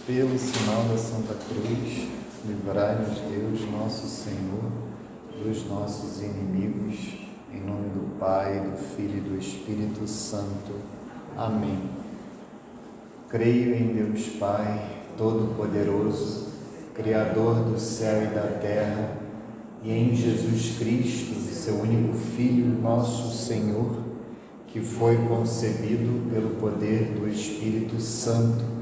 Pelo sinal da Santa Cruz, livrai-nos Deus, nosso Senhor, dos nossos inimigos, em nome do Pai, do Filho e do Espírito Santo. Amém. Creio em Deus Pai, Todo-Poderoso, Criador do céu e da terra, e em Jesus Cristo, seu único Filho, nosso Senhor, que foi concebido pelo poder do Espírito Santo,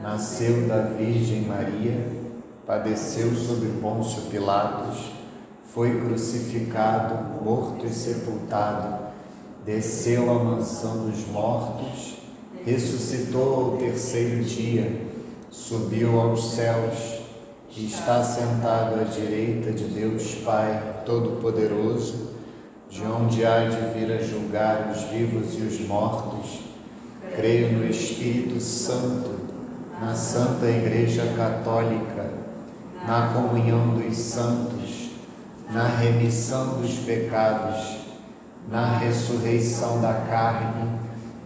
nasceu da Virgem Maria, padeceu sob Pôncio Pilatos, foi crucificado, morto e sepultado, desceu à mansão dos mortos, ressuscitou ao terceiro dia, subiu aos céus e está sentado à direita de Deus Pai Todo-Poderoso, de onde há de vir a julgar os vivos e os mortos. Creio no Espírito Santo, na Santa Igreja Católica, na comunhão dos santos, na remissão dos pecados, na ressurreição da carne,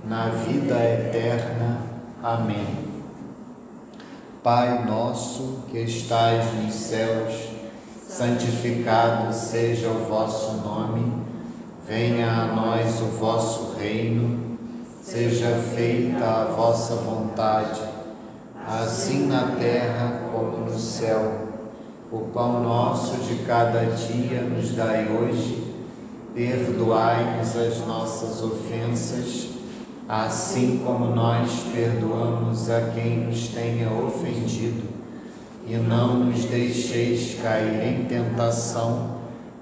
na vida eterna. Amém. Pai nosso que estais nos céus, santificado seja o vosso nome, venha a nós o vosso reino, seja feita a vossa vontade, assim na terra como no céu. O pão nosso de cada dia nos dai hoje, perdoai-nos as nossas ofensas, assim como nós perdoamos a quem nos tenha ofendido, e não nos deixeis cair em tentação,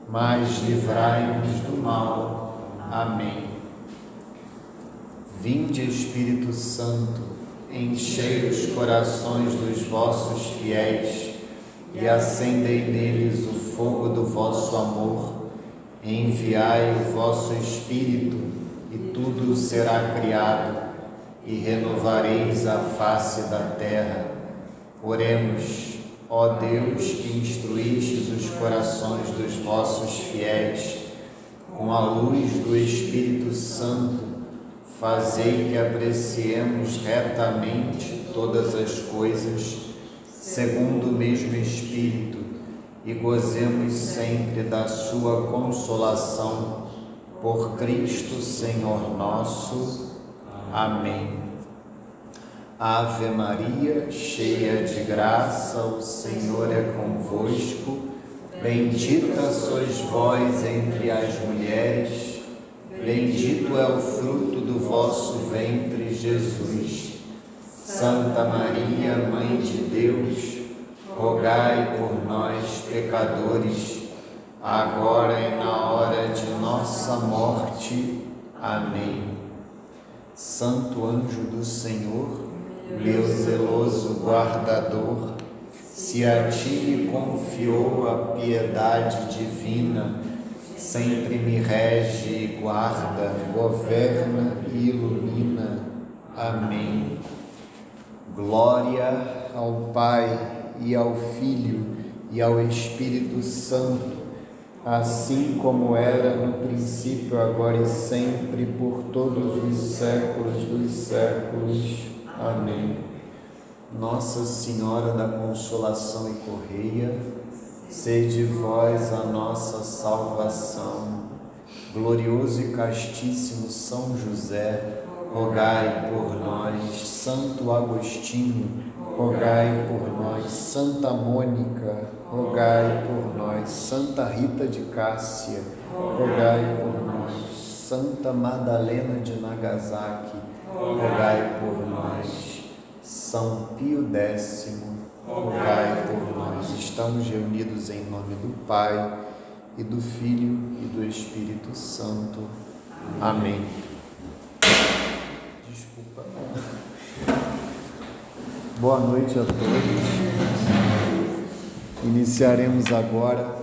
mas livrai-nos do mal. Amém. Vinde, Espírito Santo, enchei os corações dos vossos fiéis e acendei neles o fogo do vosso amor. Enviai o vosso Espírito e tudo será criado e renovareis a face da terra. Oremos, ó Deus, que instruístes os corações dos vossos fiéis com a luz do Espírito Santo, fazei que apreciemos retamente todas as coisas, segundo o mesmo Espírito, e gozemos sempre da sua consolação. Por Cristo Senhor nosso. Amém. Ave Maria, cheia de graça, o Senhor é convosco. Bendita sois vós entre as mulheres, bendito é o fruto do vosso ventre, Jesus. Santa Maria, Mãe de Deus, rogai por nós, pecadores, agora e na hora de nossa morte. Amém. Santo anjo do Senhor, meu zeloso guardador, se a ti me confiou a piedade divina, sempre me rege e guarda, governa e ilumina. Amém. Glória ao Pai e ao Filho e ao Espírito Santo, assim como era no princípio, agora e sempre, por todos os séculos dos séculos. Amém. Nossa Senhora da Consolação e Correia, sede vós a nossa salvação. Glorioso e castíssimo São José, rogai por nós. Santo Agostinho, rogai por nós. Santa Mônica, rogai por nós. Santa Rita de Cássia, rogai por nós. Santa Madalena de Nagasaki, rogai por nós. São Pio X, rogai por nós. Estamos reunidos em nome do Pai, e do Filho, e do Espírito Santo. Amém. Desculpa. Boa noite a todos. Iniciaremos agora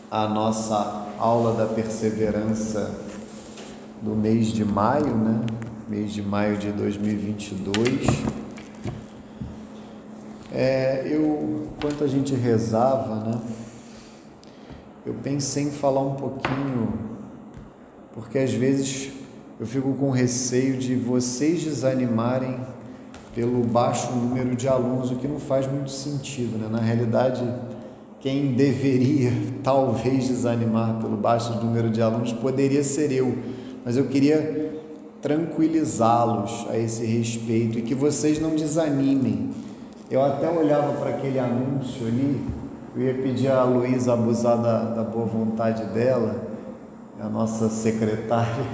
a nossa aula da perseverança do mês de maio, Mês de maio de 2022. Enquanto a gente rezava, eu pensei em falar um pouquinho, porque às vezes eu fico com receio de vocês desanimarem pelo baixo número de alunos, o que não faz muito sentido, né? Na realidade, quem deveria talvez desanimar pelo baixo número de alunos poderia ser eu, mas eu queria tranquilizá-los a esse respeito e que vocês não desanimem. Eu até olhava para aquele anúncio ali, eu ia pedir a Luísa abusar da boa vontade dela, a nossa secretária,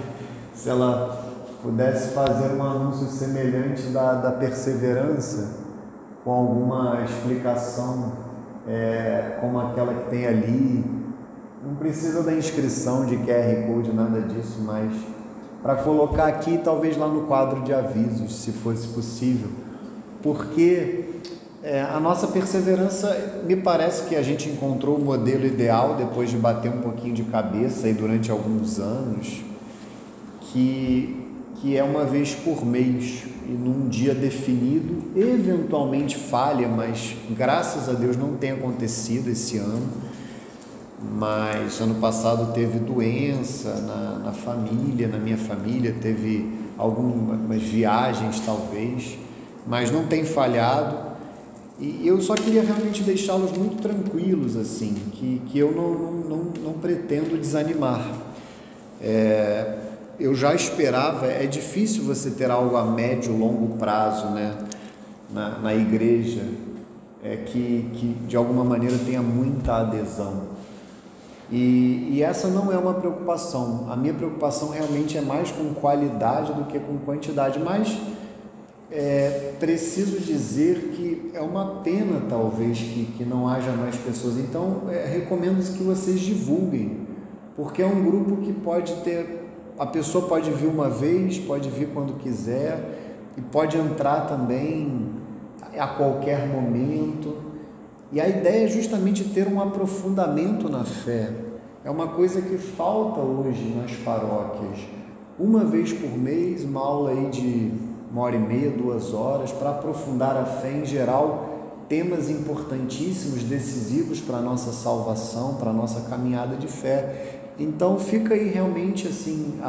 se ela pudesse fazer um anúncio semelhante da perseverança, com alguma explicação, como aquela que tem ali. Não precisa da inscrição de QR Code, nada disso, mas para colocar aqui, talvez lá no quadro de avisos, se fosse possível, porque a nossa perseverança, me parece que a gente encontrou o modelo ideal depois de bater um pouquinho de cabeça aí durante alguns anos, que é uma vez por mês e num dia definido, eventualmente falha, mas graças a Deus não tem acontecido esse ano. Mas ano passado teve doença na família, na minha família, teve algumas viagens talvez, mas não tem falhado. E eu só queria realmente deixá-los muito tranquilos, assim, que eu não pretendo desanimar. Eu já esperava, é difícil você ter algo a médio, longo prazo, né, na igreja, que de alguma maneira tenha muita adesão. E essa não é uma preocupação. A minha preocupação realmente é mais com qualidade do que com quantidade, mas preciso dizer que é uma pena talvez que não haja mais pessoas. Então recomendo que vocês divulguem, porque é um grupo que pode ter, a pessoa pode vir uma vez, pode vir quando quiser e pode entrar também a qualquer momento. E a ideia é justamente ter um aprofundamento na fé. É uma coisa que falta hoje nas paróquias. Uma vez por mês, uma aula aí de 1h30, 2 horas, para aprofundar a fé em geral, temas importantíssimos, decisivos para a nossa salvação, para a nossa caminhada de fé. Então fica aí realmente assim,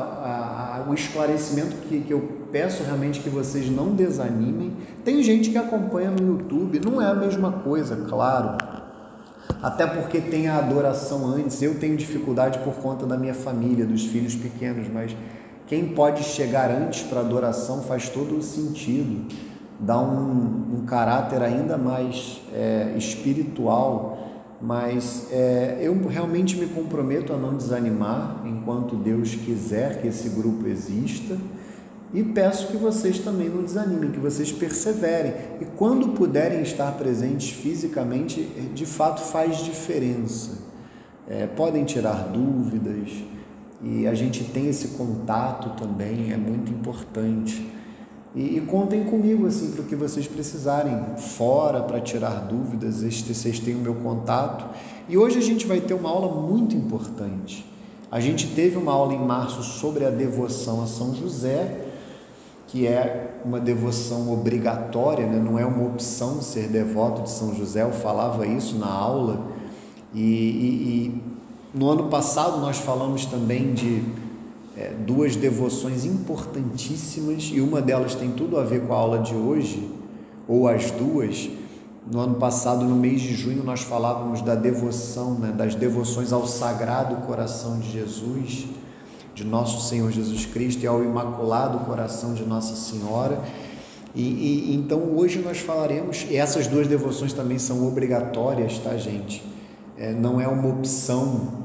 o esclarecimento que eu peço realmente que vocês não desanimem. Tem gente que acompanha no YouTube, não é a mesma coisa, claro, até porque tem a adoração antes. Eu tenho dificuldade por conta da minha família, dos filhos pequenos, mas quem pode chegar antes para a adoração faz todo o sentido, dá um caráter ainda mais espiritual. Mas eu realmente me comprometo a não desanimar enquanto Deus quiser que esse grupo exista, e peço que vocês também não desanimem, que vocês perseverem, e quando puderem estar presentes fisicamente, de fato faz diferença. Podem tirar dúvidas, e a gente tem esse contato também, é muito importante. E contem comigo assim para o que vocês precisarem fora, para tirar dúvidas. Vocês têm o meu contato. E hoje a gente vai ter uma aula muito importante. A gente teve uma aula em março sobre a devoção a São José, que é uma devoção obrigatória, né? Não é uma opção ser devoto de São José. Eu falava isso na aula. E no ano passado nós falamos também de 2 devoções importantíssimas, e uma delas tem tudo a ver com a aula de hoje, ou as duas. No ano passado, no mês de junho, nós falávamos da devoção, né, das devoções ao Sagrado Coração de Jesus, de Nosso Senhor Jesus Cristo, e ao Imaculado Coração de Nossa Senhora. Então hoje nós falaremos, e essas 2 devoções também são obrigatórias, tá, gente? Não é uma opção.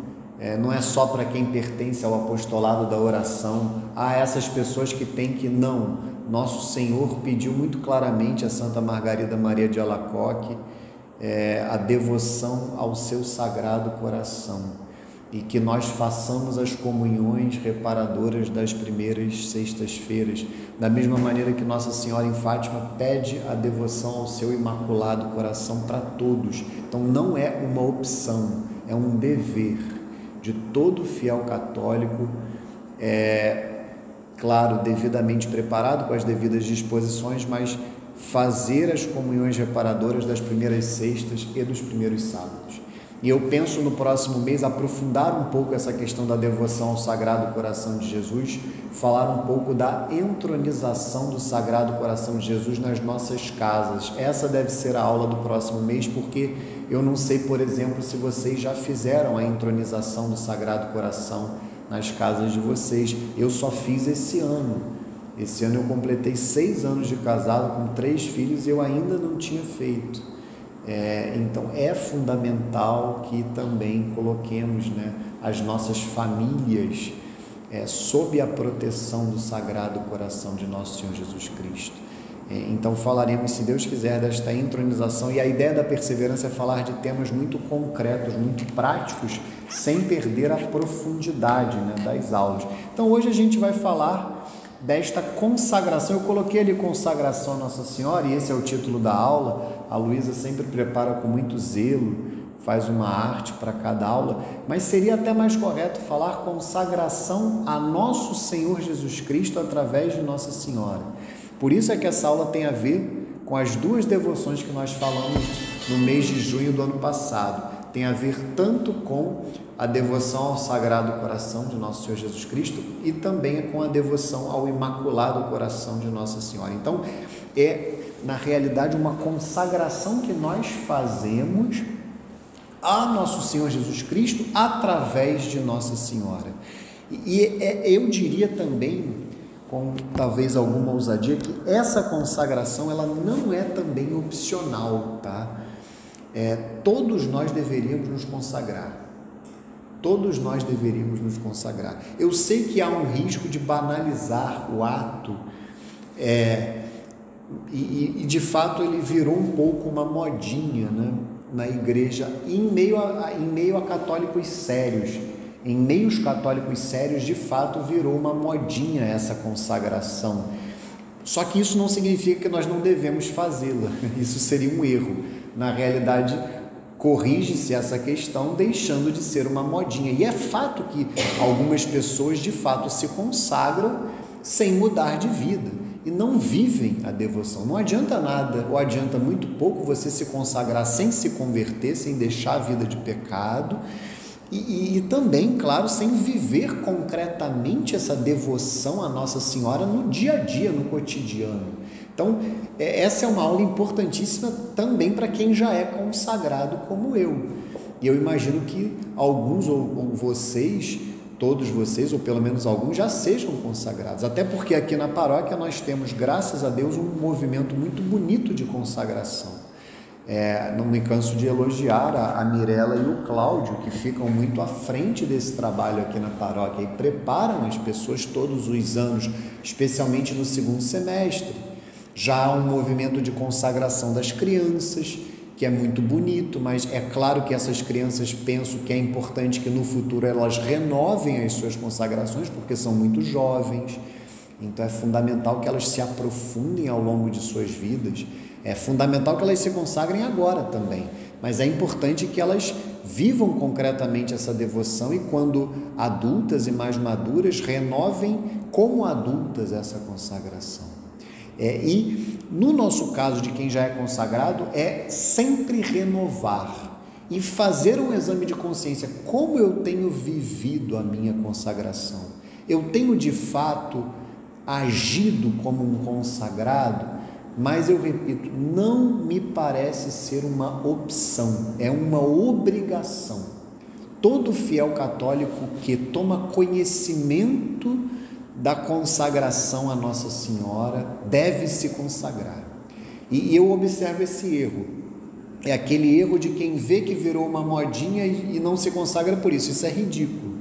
Não é só para quem pertence ao apostolado da oração, essas pessoas que têm que não. Nosso Senhor pediu muito claramente a Santa Margarida Maria de Alacoque a devoção ao seu Sagrado Coração, e que nós façamos as comunhões reparadoras das primeiras sextas-feiras, da mesma maneira que Nossa Senhora em Fátima pede a devoção ao seu Imaculado Coração para todos. Então não é uma opção, é um dever de todo fiel católico, claro, devidamente preparado, com as devidas disposições, mas fazer as comunhões reparadoras das primeiras sextas e dos primeiros sábados. E eu penso no próximo mês aprofundar um pouco essa questão da devoção ao Sagrado Coração de Jesus, falar um pouco da entronização do Sagrado Coração de Jesus nas nossas casas. Essa deve ser a aula do próximo mês, porque eu não sei, por exemplo, se vocês já fizeram a entronização do Sagrado Coração nas casas de vocês. Eu só fiz esse ano. Esse ano eu completei 6 anos de casado com 3 filhos e eu ainda não tinha feito. Então é fundamental que também coloquemos, as nossas famílias sob a proteção do Sagrado Coração de nosso Senhor Jesus Cristo. Então falaremos, se Deus quiser, desta entronização, e a ideia da perseverança é falar de temas muito concretos, muito práticos, sem perder a profundidade das aulas. Então hoje a gente vai falar desta consagração. Eu coloquei ali consagração a Nossa Senhora, e esse é o título da aula. A Luísa sempre prepara com muito zelo, faz uma arte para cada aula, mas seria até mais correto falar consagração a nosso Senhor Jesus Cristo através de Nossa Senhora. Por isso é que essa aula tem a ver com as 2 devoções que nós falamos no mês de junho do ano passado. Tem a ver tanto com a devoção ao Sagrado Coração de Nosso Senhor Jesus Cristo e também com a devoção ao Imaculado Coração de Nossa Senhora. Então, na realidade, uma consagração que nós fazemos a Nosso Senhor Jesus Cristo através de Nossa Senhora. Eu diria também, com talvez alguma ousadia, que essa consagração ela não é também opcional, tá? Todos nós deveríamos nos consagrar. Todos nós deveríamos nos consagrar. Eu sei que há um risco de banalizar o ato, e de fato ele virou um pouco uma modinha, na igreja, em meio a católicos sérios. Em meios católicos sérios, de fato, virou uma modinha essa consagração. Só que isso não significa que nós não devemos fazê-la. Isso seria um erro. Na realidade, corrige-se essa questão deixando de ser uma modinha. E é fato que algumas pessoas, de fato, se consagram sem mudar de vida e não vivem a devoção. Não adianta nada, ou adianta muito pouco você se consagrar sem se converter, sem deixar a vida de pecado, e também, claro, sem viver concretamente essa devoção à Nossa Senhora no dia a dia, no cotidiano. Então, essa é uma aula importantíssima também para quem já é consagrado como eu. E eu imagino que alguns ou vocês, todos vocês, ou pelo menos alguns, já sejam consagrados. Até porque aqui na paróquia nós temos, graças a Deus, um movimento muito bonito de consagração. Não me canso de elogiar a Mirella e o Cláudio, que ficam muito à frente desse trabalho aqui na paróquia e preparam as pessoas todos os anos, especialmente no 2º semestre. Já há um movimento de consagração das crianças, que é muito bonito, mas é claro que essas crianças, penso que é importante que no futuro elas renovem as suas consagrações, porque são muito jovens. Então é fundamental que elas se aprofundem ao longo de suas vidas. É fundamental que elas se consagrem agora também, mas é importante que elas vivam concretamente essa devoção e, quando adultas e mais maduras, renovem como adultas essa consagração. E no nosso caso, de quem já é consagrado, é sempre renovar e fazer um exame de consciência. Como eu tenho vivido a minha consagração? Eu tenho de fato agido como um consagrado? Mas eu repito, não me parece ser uma opção, é uma obrigação. Todo fiel católico que toma conhecimento da consagração a Nossa Senhora deve se consagrar. E eu observo esse erro. É aquele erro de quem vê que virou uma modinha e não se consagra por isso. Isso é ridículo.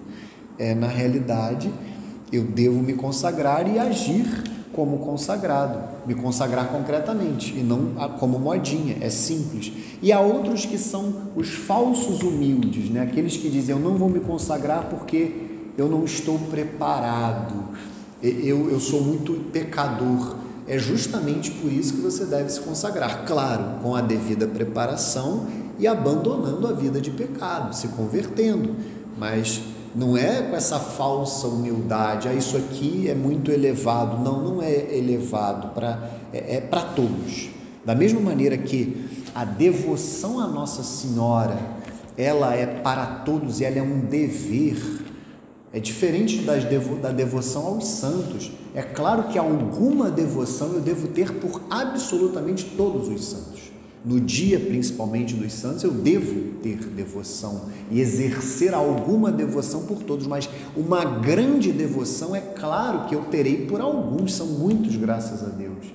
Na realidade, eu devo me consagrar e agir como consagrado, me consagrar concretamente e não como modinha, é simples. E há outros que são os falsos humildes, aqueles que dizem: eu não vou me consagrar porque eu não estou preparado, eu sou muito pecador. É justamente por isso que você deve se consagrar, claro, com a devida preparação e abandonando a vida de pecado, se convertendo, mas não é com essa falsa humildade, isso aqui é muito elevado. Não é elevado, é para todos. Da mesma maneira que a devoção à Nossa Senhora ela é para todos e ela é um dever. É diferente da devoção aos santos. É claro que alguma devoção eu devo ter por absolutamente todos os santos. No dia, principalmente, dos santos, eu devo ter devoção e exercer alguma devoção por todos, mas uma grande devoção é claro que eu terei por alguns, são muitos, graças a Deus.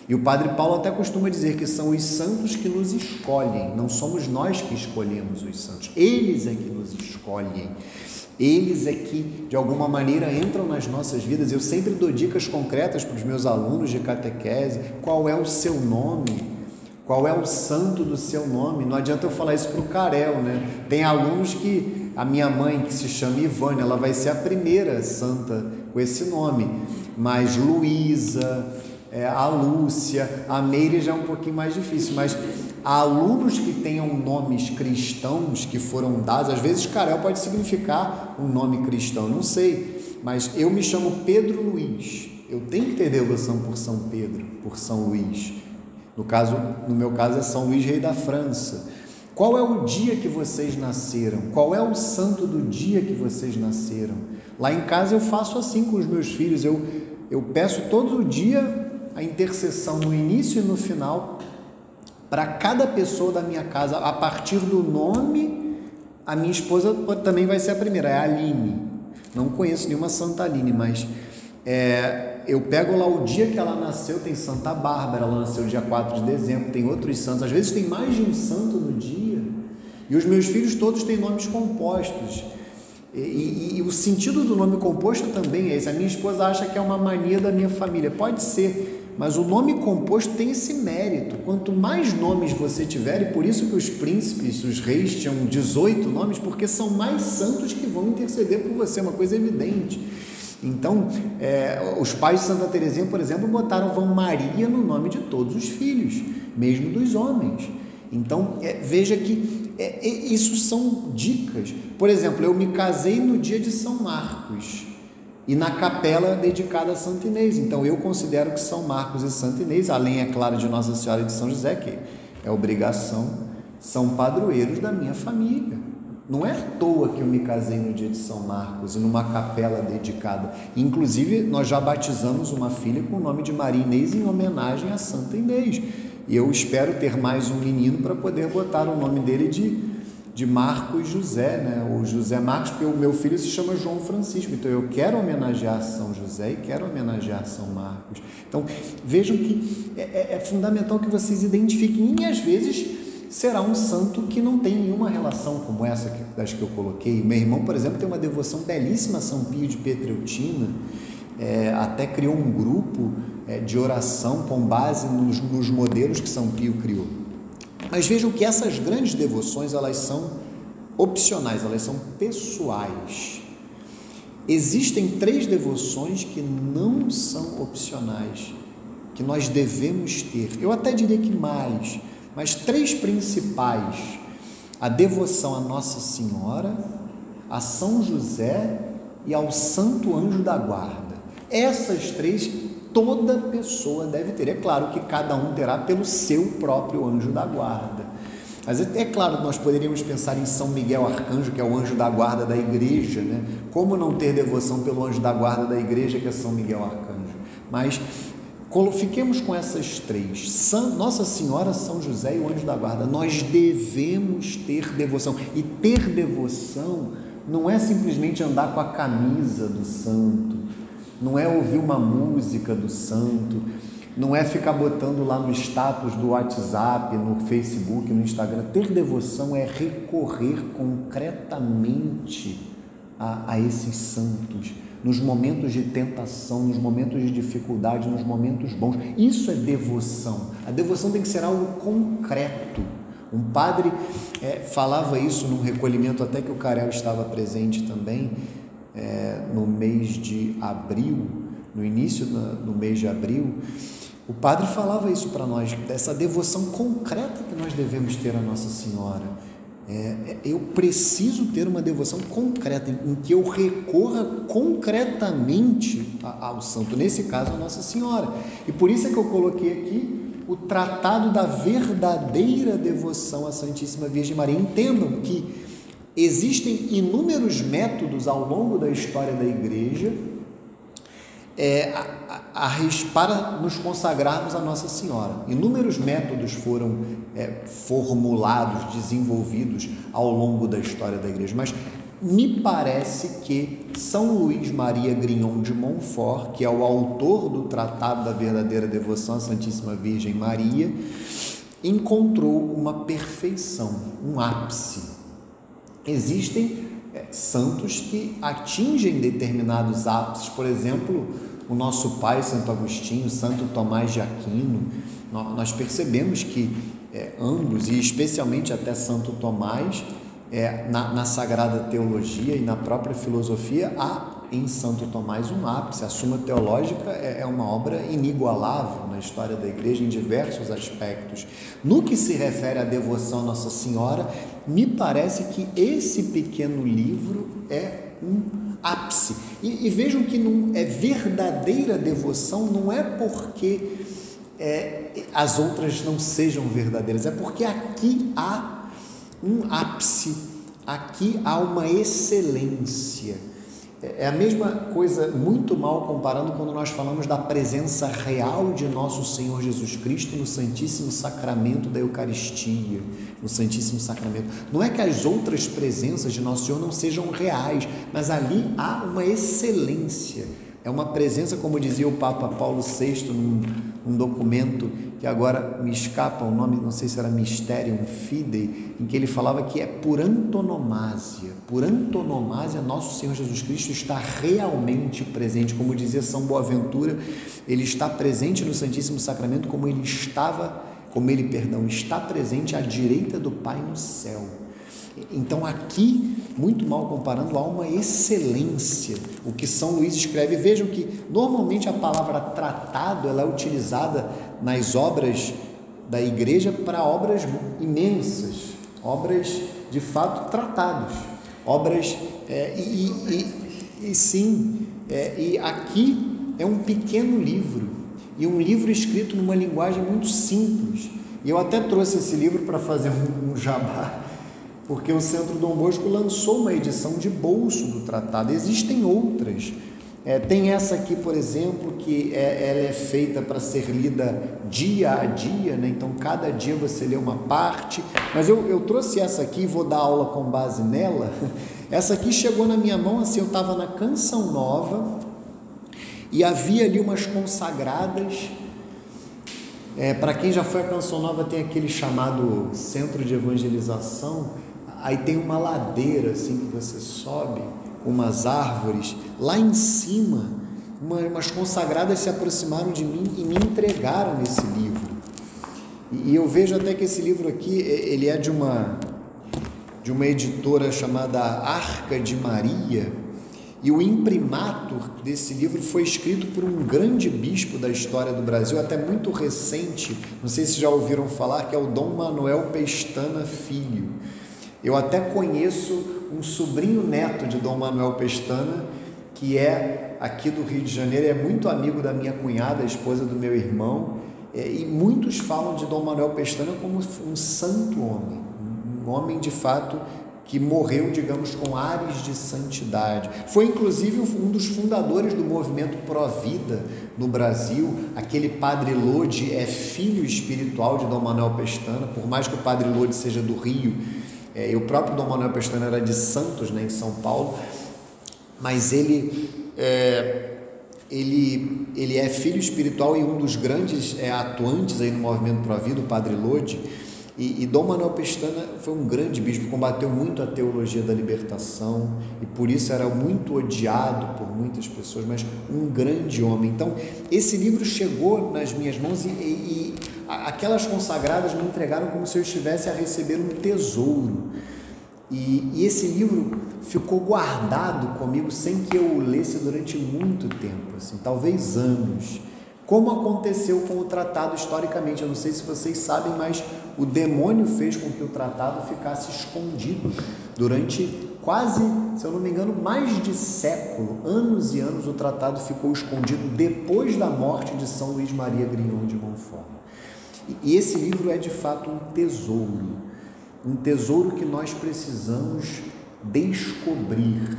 E o Padre Paulo até costuma dizer que são os santos que nos escolhem, não somos nós que escolhemos os santos, eles é que nos escolhem. Eles é que, de alguma maneira, entram nas nossas vidas. Eu sempre dou dicas concretas para os meus alunos de catequese. Qual é o seu nome? Qual é o santo do seu nome? Não adianta eu falar isso para o Carel, né? Tem alunos que, a minha mãe, que se chama Ivânia, ela vai ser a primeira santa com esse nome. Mas Luísa, a Lúcia, a Meire já é um pouquinho mais difícil, mas alunos que tenham nomes cristãos que foram dados, às vezes Carel pode significar um nome cristão, não sei, mas eu me chamo Pedro Luiz, eu tenho que ter devoção por São Pedro, por São Luís, no meu caso é São Luís, rei da França. Qual é o dia que vocês nasceram? Qual é o santo do dia que vocês nasceram? Lá em casa eu faço assim com os meus filhos, eu peço todo dia a intercessão no início e no final para cada pessoa da minha casa, a partir do nome. A minha esposa também vai ser a primeira, é a Aline. Não conheço nenhuma Santa Aline, mas eu pego lá o dia que ela nasceu. Tem Santa Bárbara, ela nasceu dia 4 de dezembro, tem outros santos, às vezes tem mais de um santo no dia, e os meus filhos todos têm nomes compostos, e o sentido do nome composto também é esse. A minha esposa acha que é uma mania da minha família, pode ser, mas o nome composto tem esse mérito. Quanto mais nomes você tiver, e por isso que os príncipes, os reis tinham 18 nomes, porque são mais santos que vão interceder por você, uma coisa evidente. Então, os pais de Santa Teresinha, por exemplo, botaram Vão Maria no nome de todos os filhos, mesmo dos homens. Então, veja que isso são dicas. Por exemplo, eu me casei no dia de São Marcos, e na capela dedicada a Santa Inês. Então, eu considero que São Marcos e Santa Inês, além, é claro, de Nossa Senhora e de São José, que é obrigação, são padroeiros da minha família. Não é à toa que eu me casei no dia de São Marcos e numa capela dedicada. Inclusive, nós já batizamos uma filha com o nome de Maria Inês em homenagem a Santa Inês. E eu espero ter mais um menino para poder botar o nome dele de Marcos José, né? O José Marcos, porque o meu filho se chama João Francisco, então eu quero homenagear São José e quero homenagear São Marcos. Então, vejam que é fundamental que vocês identifiquem, e às vezes será um santo que não tem nenhuma relação como essa das que eu coloquei. Meu irmão, por exemplo, tem uma devoção belíssima a São Pio de Pietreutina, até criou um grupo de oração com base nos modelos que São Pio criou. Mas vejam que essas grandes devoções, elas são opcionais, elas são pessoais. Existem 3 devoções que não são opcionais, que nós devemos ter. Eu até diria que mais, mas 3 principais: a devoção à Nossa Senhora, a São José e ao Santo Anjo da Guarda. Essas 3 toda pessoa deve ter. É claro que cada um terá pelo seu próprio anjo da guarda. Mas é claro que nós poderíamos pensar em São Miguel Arcanjo, que é o anjo da guarda da igreja, né? Como não ter devoção pelo anjo da guarda da igreja, que é São Miguel Arcanjo? Mas fiquemos com essas 3, Nossa Senhora, São José e o anjo da guarda. Nós devemos ter devoção, e ter devoção não é simplesmente andar com a camisa do santo, não é ouvir uma música do santo, não é ficar botando lá no status do WhatsApp, no Facebook, no Instagram. Ter devoção é recorrer concretamente a esses santos, nos momentos de tentação, nos momentos de dificuldade, nos momentos bons. Isso é devoção. A devoção tem que ser algo concreto. Um padre falava isso num recolhimento, até que o Carel estava presente também, no mês de abril, no início do mês de abril. O padre falava isso para nós, dessa devoção concreta que nós devemos ter a Nossa Senhora. Eu preciso ter uma devoção concreta, em que eu recorra concretamente ao santo, nesse caso a Nossa Senhora. E por isso é que eu coloquei aqui o tratado da verdadeira devoção à Santíssima Virgem Maria. Entendam que existem inúmeros métodos ao longo da história da Igreja para nos consagrarmos a Nossa Senhora. Inúmeros métodos foram formulados, desenvolvidos ao longo da história da Igreja, mas me parece que São Luís Maria Grignon de Montfort, que é o autor do Tratado da Verdadeira Devoção à Santíssima Virgem Maria, encontrou uma perfeição, um ápice. Existem santos que atingem determinados ápices, por exemplo, o nosso pai Santo Agostinho, Santo Tomás de Aquino. Nós percebemos que ambos, e especialmente até Santo Tomás, na Sagrada Teologia e na própria filosofia, há em Santo Tomás um ápice. A Suma Teológica é uma obra inigualável na história da Igreja em diversos aspectos. No que se refere à devoção a Nossa Senhora, me parece que esse pequeno livro é um ápice. E vejam que não é verdadeira devoção, não é porque as outras não sejam verdadeiras, é porque aqui há um ápice, aqui há uma excelência. É a mesma coisa, muito mal comparando, quando nós falamos da presença real de nosso Senhor Jesus Cristo no Santíssimo Sacramento da Eucaristia, no Santíssimo Sacramento. Não é que as outras presenças de Nosso Senhor não sejam reais, mas ali há uma excelência. É uma presença, como dizia o Papa Paulo VI num documento que agora me escapa o nome, não sei se era Mysterium Fidei, em que ele falava que é por antonomasia. Por antonomasia, nosso Senhor Jesus Cristo está realmente presente. Como dizia São Boaventura, ele está presente no Santíssimo Sacramento como ele está presente à direita do Pai no céu. Então aqui, muito mal comparando, há uma excelência. O que São Luís escreve, vejam que normalmente a palavra tratado ela é utilizada nas obras da Igreja para obras imensas, obras de fato tratados, obras e aqui é um pequeno livro, e um livro escrito numa linguagem muito simples. E eu até trouxe esse livro para fazer um jabá, porque o Centro Dom Bosco lançou uma edição de bolso do tratado. Existem outras. Tem essa aqui, por exemplo, que ela é feita para ser lida dia a dia, né? Então cada dia você lê uma parte, mas eu trouxe essa aqui e vou dar aula com base nela. Essa aqui chegou na minha mão, assim, eu estava na Canção Nova e havia ali umas consagradas. Para quem já foi à Canção Nova, tem aquele chamado Centro de Evangelização. Aí tem uma ladeira assim que você sobe, umas árvores, lá em cima, umas consagradas se aproximaram de mim e me entregaram esse livro. E eu vejo até que esse livro aqui, ele é de uma editora chamada Arca de Maria, e o imprimatur desse livro foi escrito por um grande bispo da história do Brasil, até muito recente, não sei se já ouviram falar, que é o Dom Manuel Pestana Filho. Eu até conheço um sobrinho neto de Dom Manuel Pestana, que é aqui do Rio de Janeiro, é muito amigo da minha cunhada, a esposa do meu irmão, e muitos falam de Dom Manuel Pestana como um santo homem, um homem de fato que morreu, digamos, com ares de santidade. Foi inclusive um dos fundadores do movimento Pró-Vida no Brasil. Aquele Padre Lode é filho espiritual de Dom Manuel Pestana, por mais que o Padre Lode seja do Rio, e o próprio Dom Manuel Pestana era de Santos, né, em São Paulo, mas ele é filho espiritual e um dos grandes atuantes aí no movimento Pró-Vida, o Padre Lode. E Dom Manuel Pestana foi um grande bispo, combateu muito a teologia da libertação e por isso era muito odiado por muitas pessoas, mas um grande homem. Então esse livro chegou nas minhas mãos e aquelas consagradas me entregaram como se eu estivesse a receber um tesouro. E esse livro ficou guardado comigo sem que eu o lesse durante muito tempo, assim, talvez anos. Como aconteceu com o tratado historicamente, eu não sei se vocês sabem, mas o demônio fez com que o tratado ficasse escondido durante quase, se eu não me engano, mais de século, anos e anos o tratado ficou escondido depois da morte de São Luís Maria Grignon de Montfort. E esse livro é de fato um tesouro que nós precisamos descobrir.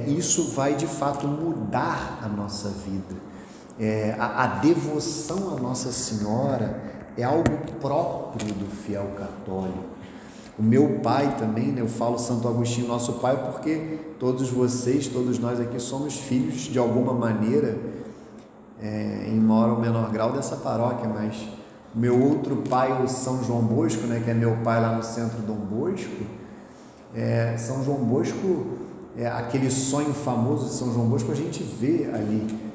Isso vai de fato mudar a nossa vida. A devoção à Nossa Senhora é algo próprio do fiel católico. O meu pai também, né? Eu falo Santo Agostinho, nosso pai, porque todos vocês, todos nós aqui somos filhos de alguma maneira, em maior ou menor grau dessa paróquia, mas o meu outro pai, o São João Bosco, né? Que é meu pai lá no centro Dom Bosco, São João Bosco, aquele sonho famoso de São João Bosco, a gente vê ali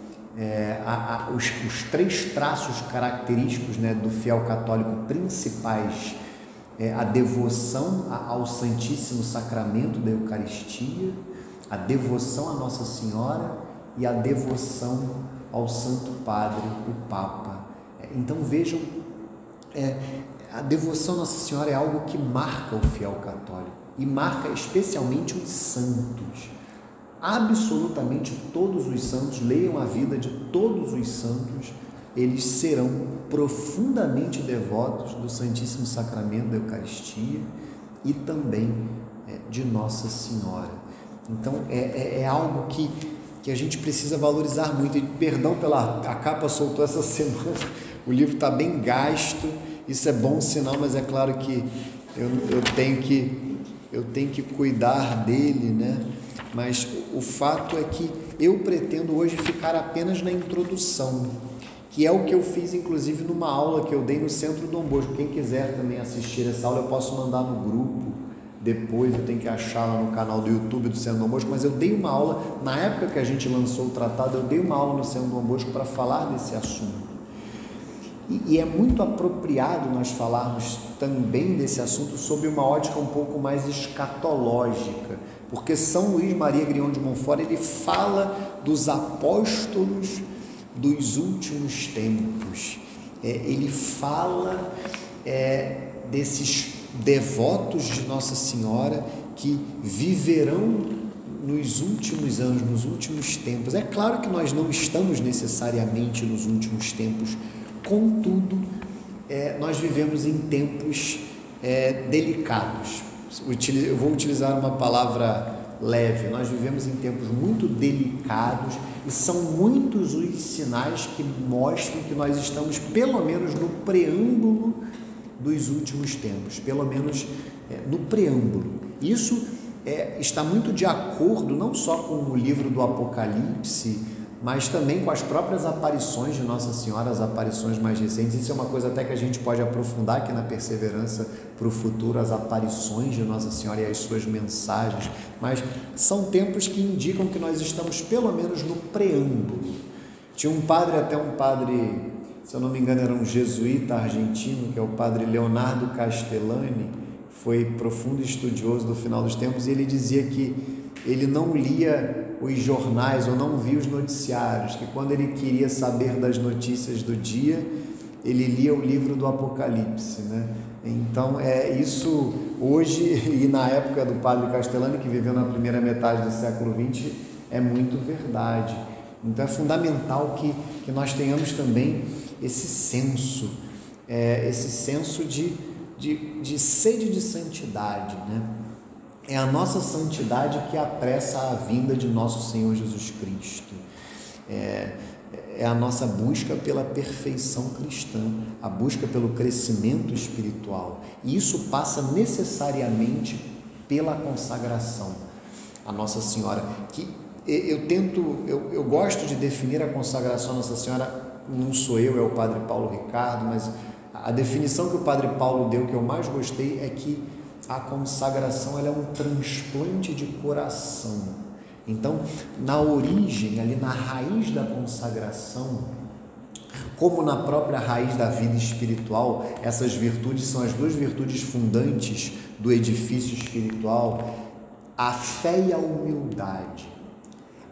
os 3 traços característicos, né, do fiel católico principais: a devoção ao Santíssimo Sacramento da Eucaristia, a devoção à Nossa Senhora e a devoção ao Santo Padre, o Papa. Então vejam, a devoção à Nossa Senhora é algo que marca o fiel católico e marca especialmente os santos. Absolutamente todos os santos, leiam a vida de todos os santos, eles serão profundamente devotos do Santíssimo Sacramento da Eucaristia e também de Nossa Senhora. Então é algo que a gente precisa valorizar muito. E perdão a capa soltou essa semana, o livro está bem gasto, isso é bom sinal, mas é claro que eu tenho que cuidar dele, né? Mas o fato é que eu pretendo hoje ficar apenas na introdução, que é o que eu fiz inclusive numa aula que eu dei no Centro Dom Bosco. Quem quiser também assistir essa aula, eu posso mandar no grupo depois, eu tenho que achar lá no canal do YouTube do Centro Dom Bosco, mas eu dei uma aula, na época que a gente lançou o tratado, eu dei uma aula no Centro Dom Bosco para falar desse assunto. E é muito apropriado nós falarmos também desse assunto sob uma ótica um pouco mais escatológica, porque São Luís Maria Grignion de Montfort, ele fala dos apóstolos dos últimos tempos, ele fala desses devotos de Nossa Senhora que viverão nos últimos anos, nos últimos tempos. É claro que nós não estamos necessariamente nos últimos tempos, contudo, nós vivemos em tempos delicados. Eu vou utilizar uma palavra leve. Nós vivemos em tempos muito delicados e são muitos os sinais que mostram que nós estamos pelo menos no preâmbulo dos últimos tempos, pelo menos no preâmbulo. Isso está muito de acordo não só com o livro do Apocalipse, mas também com as próprias aparições de Nossa Senhora, as aparições mais recentes. Isso é uma coisa até que a gente pode aprofundar aqui na Perseverança para o futuro, as aparições de Nossa Senhora e as suas mensagens, mas são tempos que indicam que nós estamos pelo menos no preâmbulo. Tinha um padre, se eu não me engano era um jesuíta argentino, que é o padre Leonardo Castellani, foi profundo estudioso do final dos tempos, e ele dizia que ele não lia os jornais ou não via os noticiários, que quando ele queria saber das notícias do dia, ele lia o livro do Apocalipse, né? Então, isso hoje e na época do padre Castellani, que viveu na primeira metade do século XX, é muito verdade. Então, é fundamental que nós tenhamos também esse senso de sede de santidade, né? É a nossa santidade que apressa a vinda de nosso Senhor Jesus Cristo. É a nossa busca pela perfeição cristã, a busca pelo crescimento espiritual. E isso passa necessariamente pela consagração a Nossa Senhora. Que eu gosto de definir a consagração a Nossa Senhora, não sou eu, é o Padre Paulo Ricardo, mas a definição que o Padre Paulo deu, que eu mais gostei, é que a consagração ela é um transplante de coração. Então, na origem, ali na raiz da consagração, como na própria raiz da vida espiritual, essas virtudes são as duas virtudes fundantes do edifício espiritual: a fé e a humildade.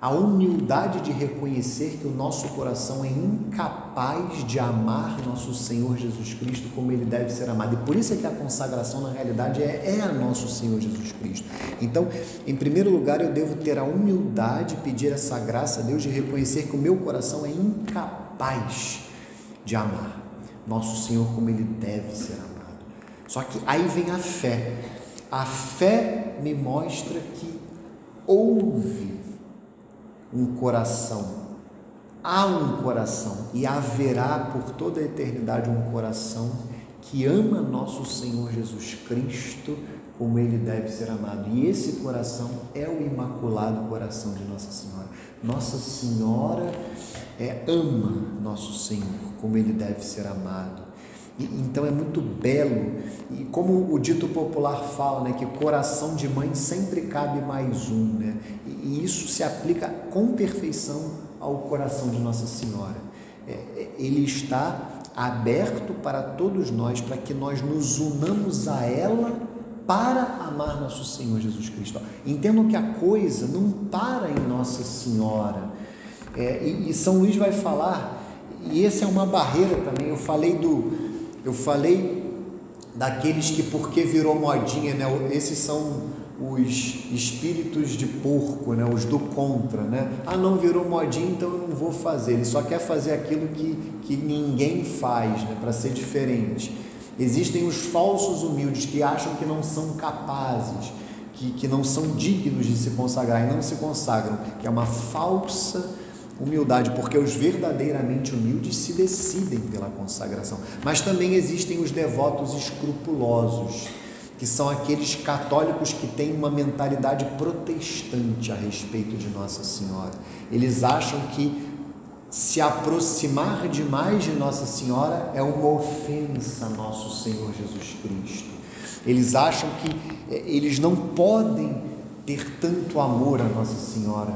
A humildade de reconhecer que o nosso coração é incapaz de amar nosso Senhor Jesus Cristo como Ele deve ser amado. E por isso é que a consagração, na realidade, é a nosso Senhor Jesus Cristo. Então, em primeiro lugar, eu devo ter a humildade, pedir essa graça a Deus de reconhecer que o meu coração é incapaz de amar. nosso Senhor como Ele deve ser amado. Só que aí vem a fé. A fé me mostra que houve um coração, há um coração e haverá por toda a eternidade um coração que ama nosso Senhor Jesus Cristo como Ele deve ser amado. E esse coração é o Imaculado Coração de Nossa Senhora. Nossa Senhora ama nosso Senhor como Ele deve ser amado. Então é muito belo, e como o dito popular fala, né, que coração de mãe sempre cabe mais um, né? E isso se aplica com perfeição ao coração de Nossa Senhora. Ele está aberto para todos nós, para que nós nos unamos a ela para amar nosso Senhor Jesus Cristo. Entendam que a coisa não para em Nossa Senhora, e São Luís vai falar, e essa é uma barreira também. Eu falei daqueles que, porque virou modinha, né? Esses são os espíritos de porco, né? Os do contra, né? Não virou modinha, então eu não vou fazer. Ele só quer fazer aquilo que ninguém faz, né? Para ser diferente. Existem os falsos humildes que acham que não são capazes, que não são dignos de se consagrar e não se consagram, que é uma falsa humildade, porque os verdadeiramente humildes se decidem pela consagração. Mas também existem os devotos escrupulosos, que são aqueles católicos que têm uma mentalidade protestante a respeito de Nossa Senhora. Eles acham que se aproximar demais de Nossa Senhora é uma ofensa a nosso Senhor Jesus Cristo. Eles acham que eles não podem ter tanto amor a Nossa Senhora,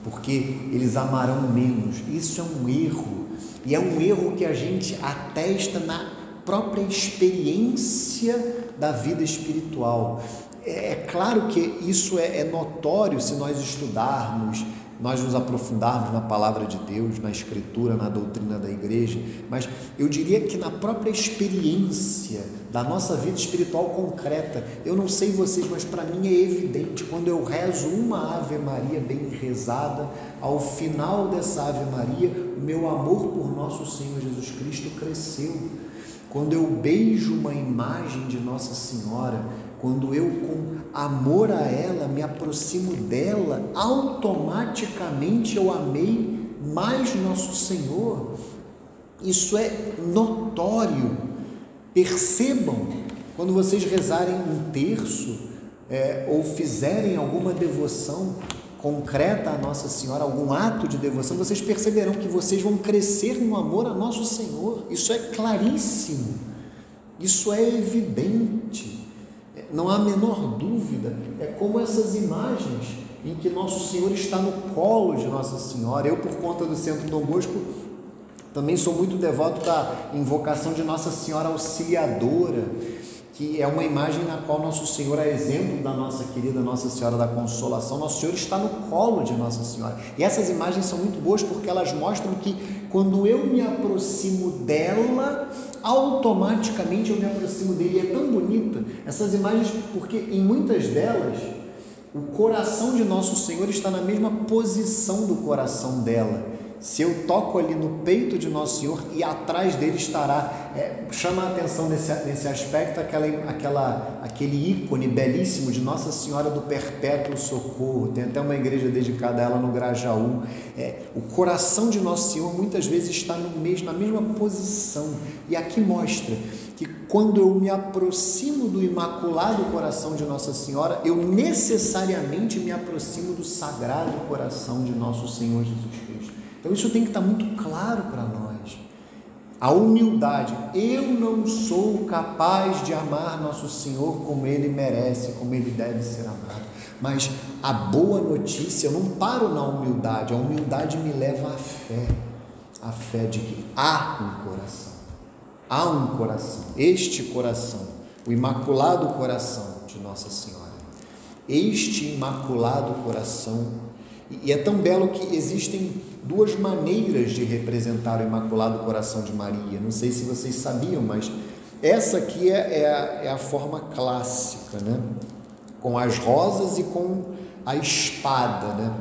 porque eles amarão menos. Isso é um erro, e é um erro que a gente atesta na própria experiência da vida espiritual. É claro que isso é notório se nós estudarmos, nós nos aprofundarmos na palavra de Deus, na Escritura, na doutrina da igreja, mas eu diria que na própria experiência da nossa vida espiritual concreta. Eu não sei vocês, mas para mim é evidente, quando eu rezo uma Ave Maria bem rezada, ao final dessa Ave Maria, o meu amor por nosso Senhor Jesus Cristo cresceu. Quando eu beijo uma imagem de Nossa Senhora, quando eu, com amor a ela, me aproximo dela, automaticamente eu amei mais nosso Senhor. Isso é notório. Percebam, quando vocês rezarem um terço, ou fizerem alguma devoção concreta a Nossa Senhora, algum ato de devoção, vocês perceberão que vocês vão crescer no amor a nosso Senhor. Isso é claríssimo, isso é evidente. Não há a menor dúvida. É como essas imagens em que Nosso Senhor está no colo de Nossa Senhora. Eu, por conta do Centro Dom Bosco, também sou muito devoto da invocação de Nossa Senhora Auxiliadora, que é uma imagem na qual Nosso Senhor, a exemplo da nossa querida Nossa Senhora da Consolação, Nosso Senhor está no colo de Nossa Senhora. E essas imagens são muito boas porque elas mostram que quando eu me aproximo dela, automaticamente eu me aproximo dele. E é tão bonita essas imagens porque em muitas delas o coração de Nosso Senhor está na mesma posição do coração dela. Se eu toco ali no peito de Nosso Senhor, e atrás dele estará, chama a atenção nesse aspecto aquele ícone belíssimo de Nossa Senhora do Perpétuo Socorro. Tem até uma igreja dedicada a ela no Grajaú. O coração de Nosso Senhor muitas vezes está na mesma posição, e aqui mostra que quando eu me aproximo do Imaculado Coração de Nossa Senhora, eu necessariamente me aproximo do Sagrado Coração de Nosso Senhor Jesus Cristo. Então isso tem que estar muito claro para nós. A humildade. Eu não sou capaz de amar Nosso Senhor como Ele merece, como Ele deve ser amado. Mas a boa notícia, eu não paro na humildade. A humildade me leva à fé. A fé de que há um coração. Há um coração. Este coração, o Imaculado Coração de Nossa Senhora. Este Imaculado Coração. E é tão belo que existem duas maneiras de representar o Imaculado Coração de Maria. Não sei se vocês sabiam, mas essa aqui é a forma clássica, né? Com as rosas e com a espada, né?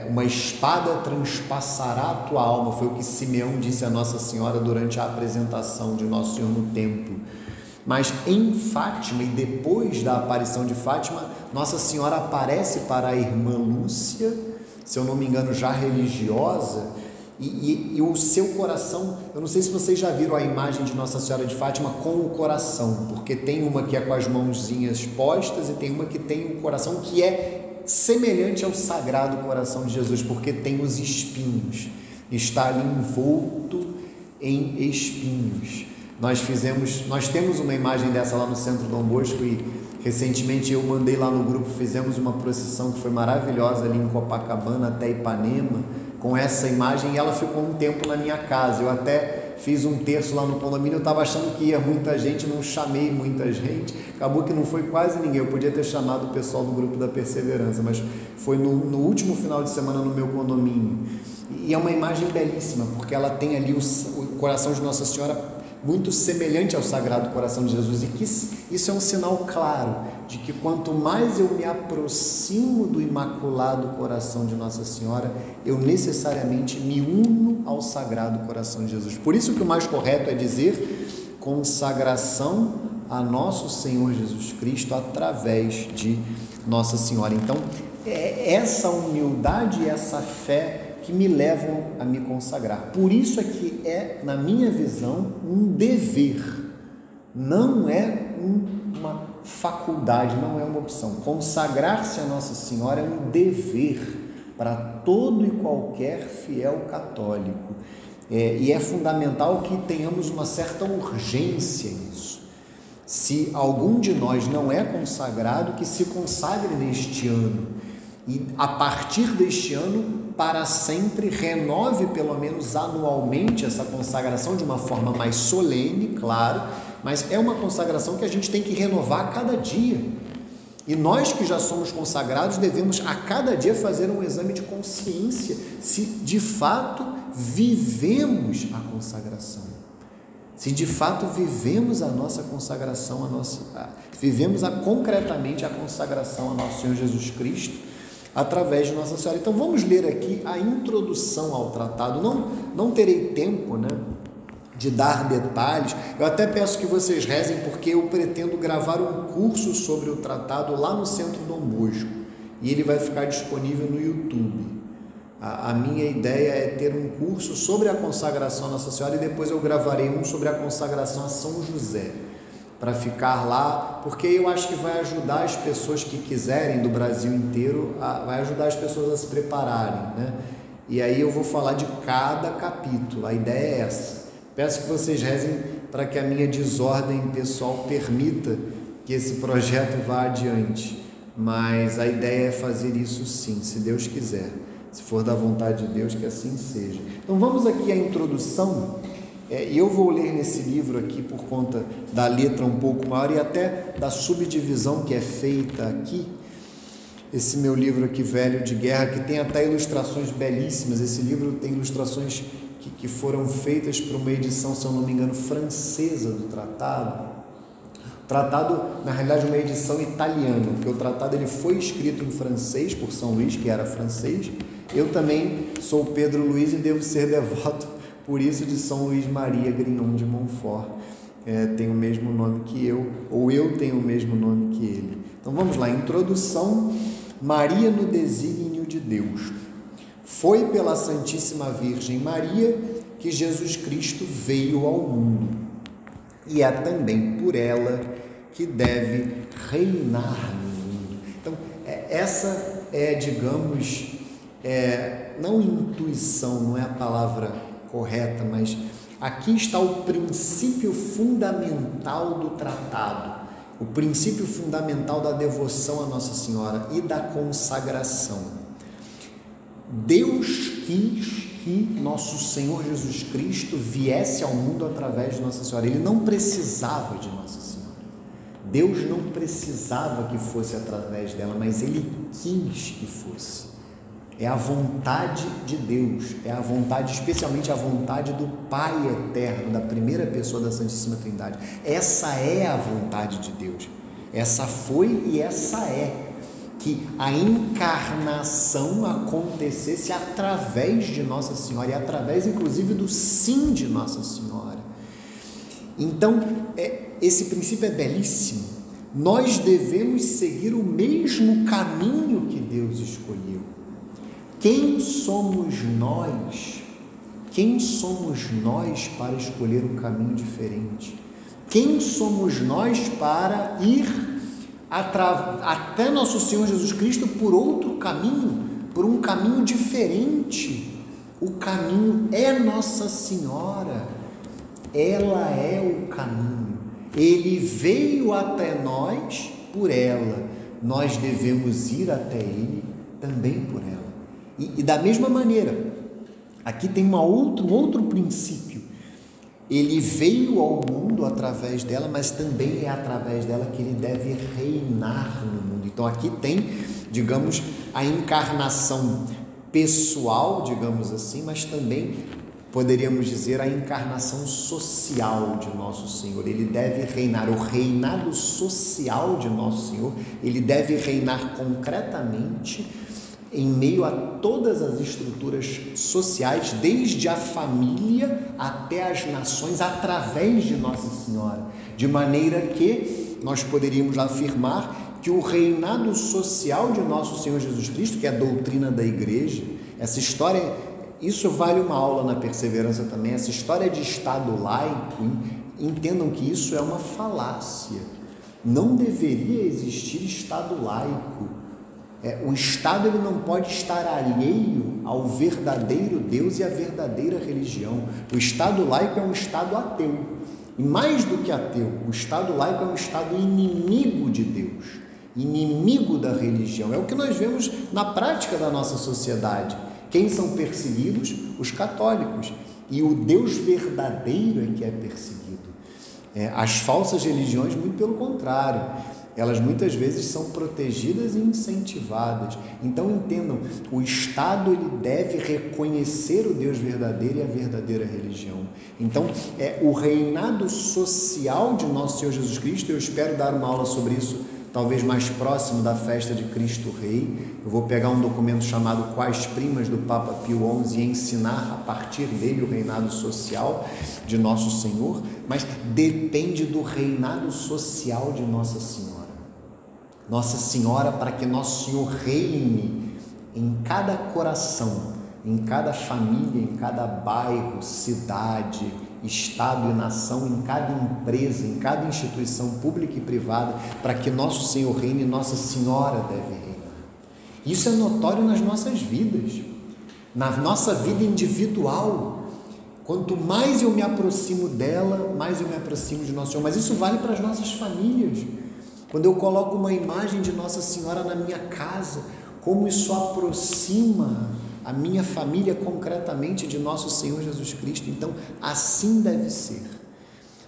uma espada transpassará a tua alma, foi o que Simeão disse a Nossa Senhora durante a apresentação de Nosso Senhor no templo. Mas em Fátima, e depois da aparição de Fátima, Nossa Senhora aparece para a irmã Lúcia, se eu não me engano já religiosa, e o seu coração, eu não sei se vocês já viram a imagem de Nossa Senhora de Fátima com o coração, porque tem uma que é com as mãozinhas postas e tem uma que tem o coração que é semelhante ao Sagrado Coração de Jesus, porque tem os espinhos, está ali envolto em espinhos. Nós temos uma imagem dessa lá no Centro Dom Bosco e recentemente eu mandei lá no grupo, fizemos uma procissão que foi maravilhosa ali em Copacabana até Ipanema, com essa imagem, e ela ficou um tempo na minha casa. Eu até fiz um terço lá no condomínio, eu estava achando que ia muita gente, não chamei muita gente, acabou que não foi quase ninguém. Eu podia ter chamado o pessoal do grupo da Perseverança, mas foi no último final de semana no meu condomínio. E é uma imagem belíssima, porque ela tem ali o coração de Nossa Senhora muito semelhante ao Sagrado Coração de Jesus, e que isso é um sinal claro de que quanto mais eu me aproximo do Imaculado Coração de Nossa Senhora, eu necessariamente me uno ao Sagrado Coração de Jesus. Por isso que o mais correto é dizer consagração a Nosso Senhor Jesus Cristo através de Nossa Senhora. Então, é essa humildade e essa fé que me levam a me consagrar. Por isso é que na minha visão, um dever, não é uma faculdade, não é uma opção. Consagrar-se a Nossa Senhora é um dever para todo e qualquer fiel católico. E é fundamental que tenhamos uma certa urgência nisso. Se algum de nós não é consagrado, que se consagre neste ano. E a partir deste ano, para sempre, renove pelo menos anualmente essa consagração de uma forma mais solene, claro, mas é uma consagração que a gente tem que renovar a cada dia. E nós que já somos consagrados devemos a cada dia fazer um exame de consciência se de fato vivemos a consagração. Se de fato vivemos a nossa consagração, vivemos concretamente a consagração a Nosso Senhor Jesus Cristo, através de Nossa Senhora. Então vamos ler aqui a introdução ao tratado. Não terei tempo, de dar detalhes. Eu até peço que vocês rezem, porque eu pretendo gravar um curso sobre o tratado lá no Centro Dom Bosco, e ele vai ficar disponível no YouTube. A minha ideia é ter um curso sobre a consagração a Nossa Senhora, e depois eu gravarei um sobre a consagração a São José, para ficar lá, porque eu acho que vai ajudar as pessoas que quiserem do Brasil inteiro, vai ajudar as pessoas a se prepararem, E aí eu vou falar de cada capítulo, a ideia é essa. Peço que vocês rezem para que a minha desordem pessoal permita que esse projeto vá adiante, mas a ideia é fazer isso sim, se Deus quiser, se for da vontade de Deus, que assim seja. Então vamos aqui à introdução. E eu vou ler nesse livro aqui por conta da letra um pouco maior e até da subdivisão que é feita aqui. Esse meu livro aqui, Velho de Guerra, que tem até ilustrações belíssimas. Esse livro tem ilustrações que foram feitas por uma edição, se eu não me engano, francesa do tratado. O tratado, na realidade, é uma edição italiana, porque o tratado ele foi escrito em francês por São Luís, que era francês. Eu também sou Pedro Luiz e devo ser devoto por isso de São Luís Maria Grignon de Montfort, tem o mesmo nome que eu, ou eu tenho o mesmo nome que ele. Então vamos lá, introdução. Maria no desígnio de Deus. Foi pela Santíssima Virgem Maria que Jesus Cristo veio ao mundo, e é também por ela que deve reinar no mundo. Então essa é, digamos, não intuição, não é a palavra correta, mas aqui está o princípio fundamental do tratado, o princípio fundamental da devoção a Nossa Senhora e da consagração. Deus quis que Nosso Senhor Jesus Cristo viesse ao mundo através de Nossa Senhora. Ele não precisava de Nossa Senhora. Deus não precisava que fosse através dela, mas Ele quis que fosse. É a vontade de Deus, é a vontade, especialmente a vontade do Pai eterno, da primeira pessoa da Santíssima Trindade. Essa é a vontade de Deus, essa foi e essa é. que a encarnação acontecesse através de Nossa Senhora, e através, inclusive, do sim de Nossa Senhora. Então, esse princípio é belíssimo. Nós devemos seguir o mesmo caminho que Deus escolheu. Quem somos nós? Quem somos nós para escolher um caminho diferente? Quem somos nós para ir até nosso Senhor Jesus Cristo por outro caminho, por um caminho diferente? O caminho é Nossa Senhora, ela é o caminho, Ele veio até nós por ela, nós devemos ir até Ele também por ela. E da mesma maneira, aqui tem um outro princípio. Ele veio ao mundo através dela, mas também é através dela que ele deve reinar no mundo. Então aqui tem, digamos, a encarnação pessoal, digamos assim, mas também poderíamos dizer a encarnação social de Nosso Senhor. Ele deve reinar, o reinado social de Nosso Senhor, ele deve reinar concretamente em meio a todas as estruturas sociais, desde a família até as nações, através de Nossa Senhora, de maneira que nós poderíamos afirmar que o reinado social de Nosso Senhor Jesus Cristo, que é a doutrina da Igreja, essa história, isso vale uma aula na perseverança também, essa história de Estado laico, entendam que isso é uma falácia, não deveria existir Estado laico. O Estado ele não pode estar alheio ao verdadeiro Deus e à verdadeira religião. O Estado laico é um Estado ateu. E mais do que ateu, o Estado laico é um Estado inimigo de Deus, inimigo da religião. É o que nós vemos na prática da nossa sociedade. Quem são perseguidos? Os católicos. E o Deus verdadeiro é que é perseguido. As falsas religiões, muito pelo contrário. Elas muitas vezes são protegidas e incentivadas. Então entendam, o Estado ele deve reconhecer o Deus verdadeiro e a verdadeira religião. Então o reinado social de Nosso Senhor Jesus Cristo, eu espero dar uma aula sobre isso, talvez mais próximo da festa de Cristo Rei. Eu vou pegar um documento chamado Quais Primas, do Papa Pio XI, e ensinar a partir dele o reinado social de Nosso Senhor, mas depende do reinado social de Nossa Senhora. Nossa Senhora, para que Nosso Senhor reine em cada coração, em cada família, em cada bairro, cidade, estado e nação, em cada empresa, em cada instituição pública e privada, para que Nosso Senhor reine, Nossa Senhora deve reinar. Isso é notório nas nossas vidas, na nossa vida individual. Quanto mais eu me aproximo dela, mais eu me aproximo de Nosso Senhor. Mas isso vale para as nossas famílias. Quando eu coloco uma imagem de Nossa Senhora na minha casa, como isso aproxima a minha família concretamente de Nosso Senhor Jesus Cristo. Então, assim deve ser.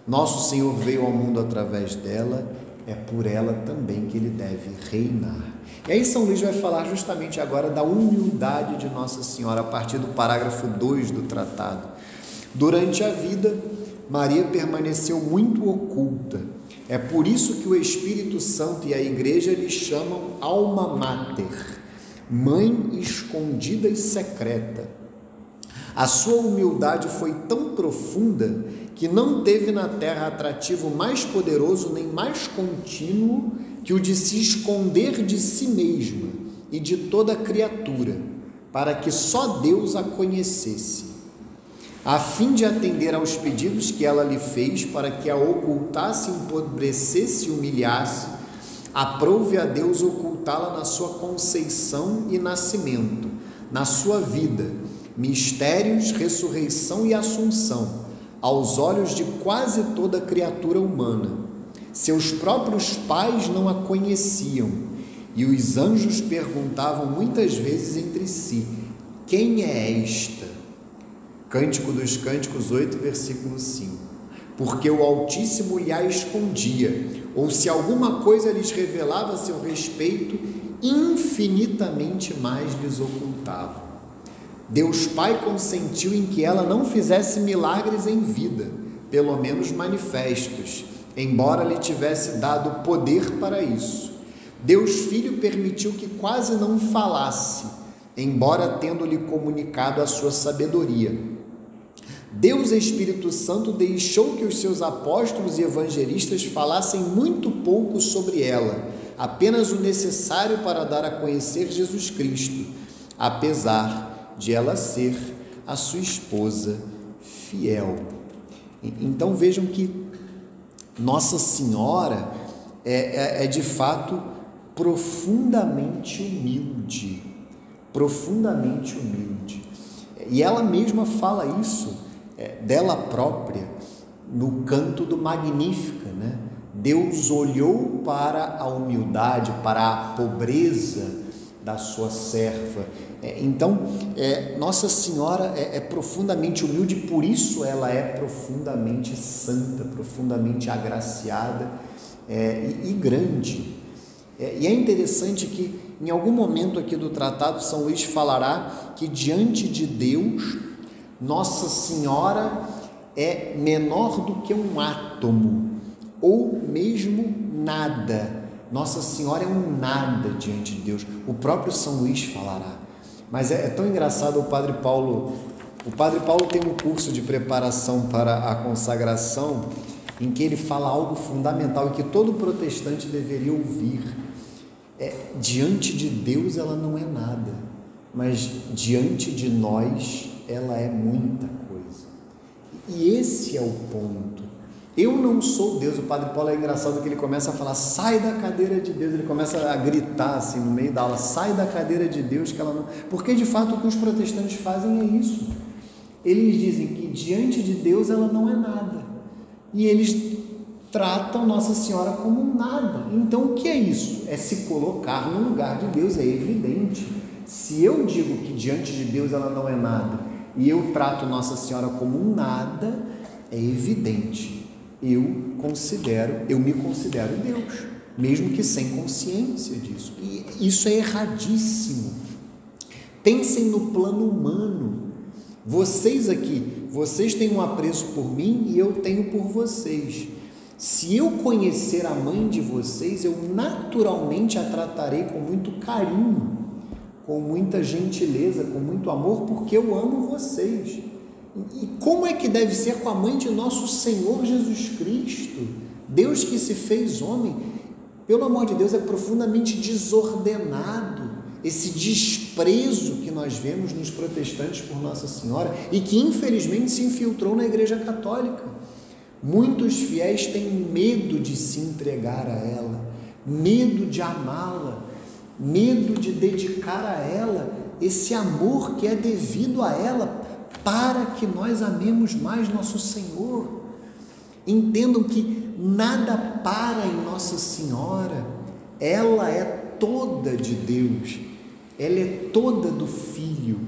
Nosso Senhor veio ao mundo através dela, é por ela também que Ele deve reinar. E aí São Luís vai falar justamente agora da humildade de Nossa Senhora, a partir do parágrafo 2 do tratado. Durante a vida, Maria permaneceu muito oculta. É por isso que o Espírito Santo e a Igreja lhe chamam Alma Mater, mãe escondida e secreta. A sua humildade foi tão profunda que não teve na terra atrativo mais poderoso nem mais contínuo que o de se esconder de si mesma e de toda criatura, para que só Deus a conhecesse, a fim de atender aos pedidos que ela lhe fez, para que a ocultasse, empobrecesse e humilhasse. Aprouve a Deus ocultá-la na sua conceição e nascimento, na sua vida, mistérios, ressurreição e assunção, aos olhos de quase toda criatura humana. Seus próprios pais não a conheciam, e os anjos perguntavam muitas vezes entre si: quem é esta? Cântico dos Cânticos 8, versículo 5. Porque o Altíssimo lhe a escondia, ou se alguma coisa lhes revelava a seu respeito, infinitamente mais lhes ocultava. Deus Pai consentiu em que ela não fizesse milagres em vida, pelo menos manifestos, embora lhe tivesse dado poder para isso. Deus Filho permitiu que quase não falasse, embora tendo-lhe comunicado a sua sabedoria. Deus Espírito Santo deixou que os seus apóstolos e evangelistas falassem muito pouco sobre ela, apenas o necessário para dar a conhecer Jesus Cristo, apesar de ela ser a sua esposa fiel. Então vejam que Nossa Senhora é de fato profundamente humilde, e ela mesma fala isso dela própria no canto do Magnífica, né? Deus olhou para a humildade, para a pobreza da sua serva. Então, Nossa Senhora é profundamente humilde, por isso ela é profundamente santa, profundamente agraciada e grande. E é interessante que em algum momento aqui do tratado São Luís falará que diante de Deus, Nossa Senhora é menor do que um átomo, ou mesmo nada. Nossa Senhora é um nada diante de Deus. O próprio São Luís falará. Mas é tão engraçado o Padre Paulo tem um curso de preparação para a consagração em que ele fala algo fundamental e que todo protestante deveria ouvir. Diante de Deus ela não é nada, mas diante de nós ela é muita coisa. E esse é o ponto. Eu não sou Deus. O Padre Paulo é engraçado que ele começa a falar, sai da cadeira de Deus, ele começa a gritar assim no meio da aula, sai da cadeira de Deus, que ela não... Porque de fato o que os protestantes fazem é isso. Eles dizem que diante de Deus ela não é nada, e eles tratam Nossa Senhora como um nada. Então o que é isso? É se colocar no lugar de Deus, é evidente. Se eu digo que diante de Deus ela não é nada, e eu trato Nossa Senhora como um nada, é evidente. Eu me considero Deus, mesmo que sem consciência disso. E isso é erradíssimo. Pensem no plano humano. Vocês aqui, vocês têm um apreço por mim e eu tenho por vocês. Se eu conhecer a mãe de vocês, eu naturalmente a tratarei com muito carinho, com muita gentileza, com muito amor, porque eu amo vocês. E como é que deve ser com a mãe de nosso Senhor Jesus Cristo? Deus que se fez homem, pelo amor de Deus, é profundamente desordenado esse desprezo que nós vemos nos protestantes por Nossa Senhora e que infelizmente se infiltrou na Igreja Católica. Muitos fiéis têm medo de se entregar a ela, medo de amá-la, medo de dedicar a ela esse amor que é devido a ela, para que nós amemos mais nosso Senhor. Entendam que nada para em Nossa Senhora, ela é toda de Deus, ela é toda do Filho,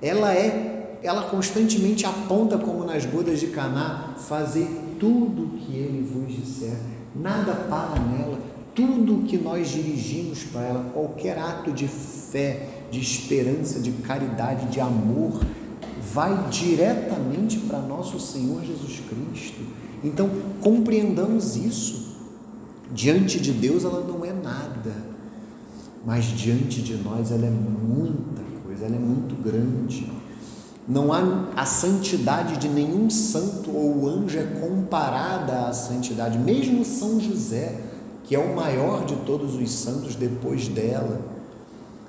ela constantemente aponta, como nas bodas de Caná, fazer tudo o que Ele vos disser, nada para nela, tudo o que nós dirigimos para ela, qualquer ato de fé, de esperança, de caridade, de amor, vai diretamente para nosso Senhor Jesus Cristo. Então, compreendamos isso. Diante de Deus ela não é nada, mas diante de nós ela é muita coisa, ela é muito grande. Não há a santidade de nenhum santo ou anjo é comparada à santidade, mesmo São José, que é o maior de todos os santos depois dela.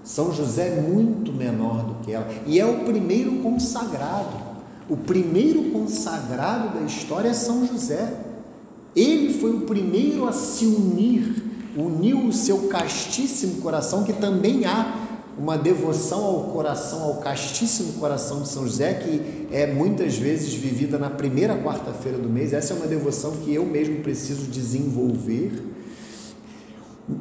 São José é muito menor do que ela, e é o primeiro consagrado. O primeiro consagrado da história é São José. Ele foi o primeiro a se uniu o seu castíssimo coração, que também há uma devoção ao coração, ao castíssimo coração de São José, que é muitas vezes vivida na primeira quarta-feira do mês. Essa é uma devoção que eu mesmo preciso desenvolver.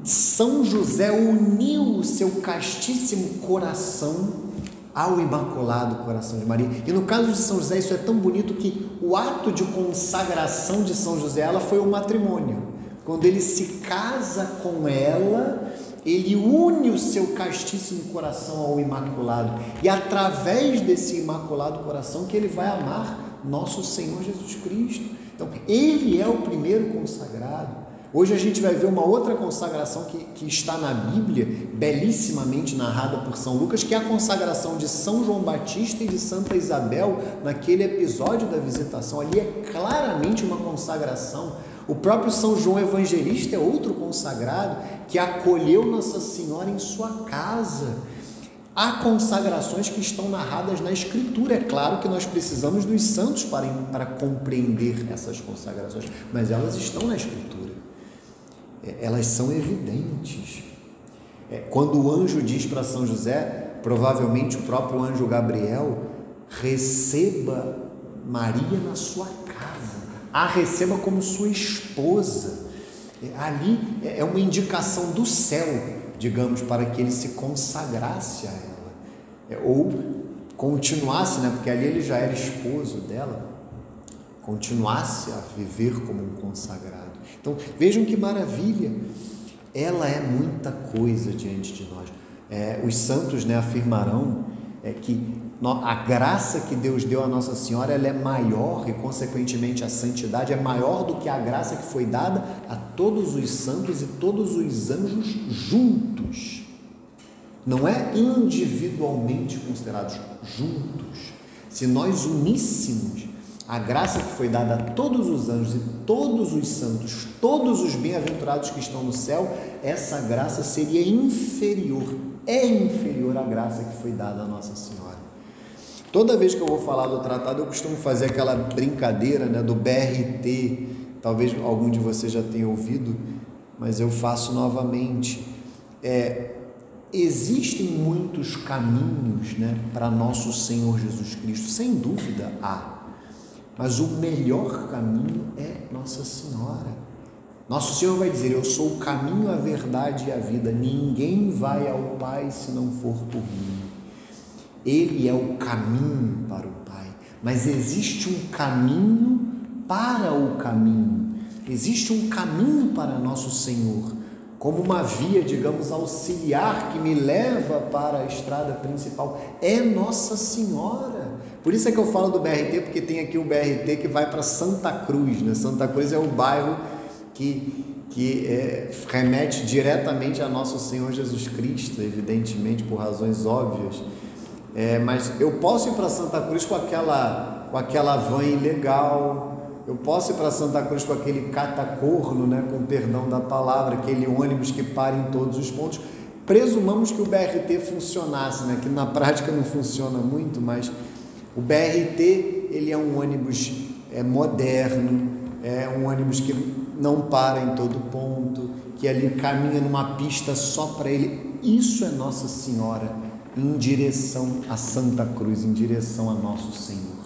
São José uniu o seu castíssimo coração ao Imaculado Coração de Maria. E no caso de São José, isso é tão bonito que o ato de consagração de São José, ela foi o matrimônio. Quando ele se casa com ela, ele une o seu castíssimo coração ao Imaculado. E através desse Imaculado Coração que ele vai amar nosso Senhor Jesus Cristo. Então, ele é o primeiro consagrado. Hoje a gente vai ver uma outra consagração que está na Bíblia, belíssimamente narrada por São Lucas, que é a consagração de São João Batista e de Santa Isabel, naquele episódio da visitação. Ali é claramente uma consagração. O próprio São João Evangelista é outro consagrado que acolheu Nossa Senhora em sua casa. Há consagrações que estão narradas na Escritura. É claro que nós precisamos dos santos para compreender essas consagrações, mas elas estão na Escritura. Elas são evidentes. Quando o anjo diz para São José, provavelmente o próprio anjo Gabriel, receba Maria na sua casa, a receba como sua esposa. Ali é uma indicação do céu, digamos, para que ele se consagrasse a ela, ou continuasse, né? Porque ali ele já era esposo dela, continuasse a viver como um consagrado. Então vejam que maravilha, ela é muita coisa diante de nós. Os santos, né, afirmarão que a graça que Deus deu a Nossa Senhora, ela é maior, e consequentemente a santidade é maior do que a graça que foi dada a todos os santos e todos os anjos juntos. Não é individualmente considerados, juntos. Se nós uníssemos a graça que foi dada a todos os anjos e todos os santos, todos os bem-aventurados que estão no céu, essa graça seria inferior, é inferior à graça que foi dada a Nossa Senhora. Toda vez que eu vou falar do tratado, eu costumo fazer aquela brincadeira, né, do BRT, talvez algum de vocês já tenha ouvido, mas eu faço novamente. Existem muitos caminhos, né, para nosso Senhor Jesus Cristo, sem dúvida há, mas o melhor caminho é Nossa Senhora. Nosso Senhor vai dizer: eu sou o caminho, a verdade e a vida, ninguém vai ao Pai se não for por mim. Ele é o caminho para o Pai, mas existe um caminho para o caminho, existe um caminho para nosso Senhor, como uma via, digamos, auxiliar que me leva para a estrada principal, é Nossa Senhora. Por isso é que eu falo do BRT, porque tem aqui o BRT que vai para Santa Cruz, né? Santa Cruz é o bairro que remete diretamente a Nosso Senhor Jesus Cristo, evidentemente por razões óbvias. Mas eu posso ir para Santa Cruz com aquela van ilegal, eu posso ir para Santa Cruz com aquele catacorno, né, com perdão da palavra, aquele ônibus que para em todos os pontos. Presumamos que o BRT funcionasse, né, que na prática não funciona muito, mas o BRT ele é um ônibus moderno, é um ônibus que não para em todo ponto, que ali caminha numa pista só para ele. Isso é Nossa Senhora em direção a Santa Cruz, em direção a Nosso Senhor.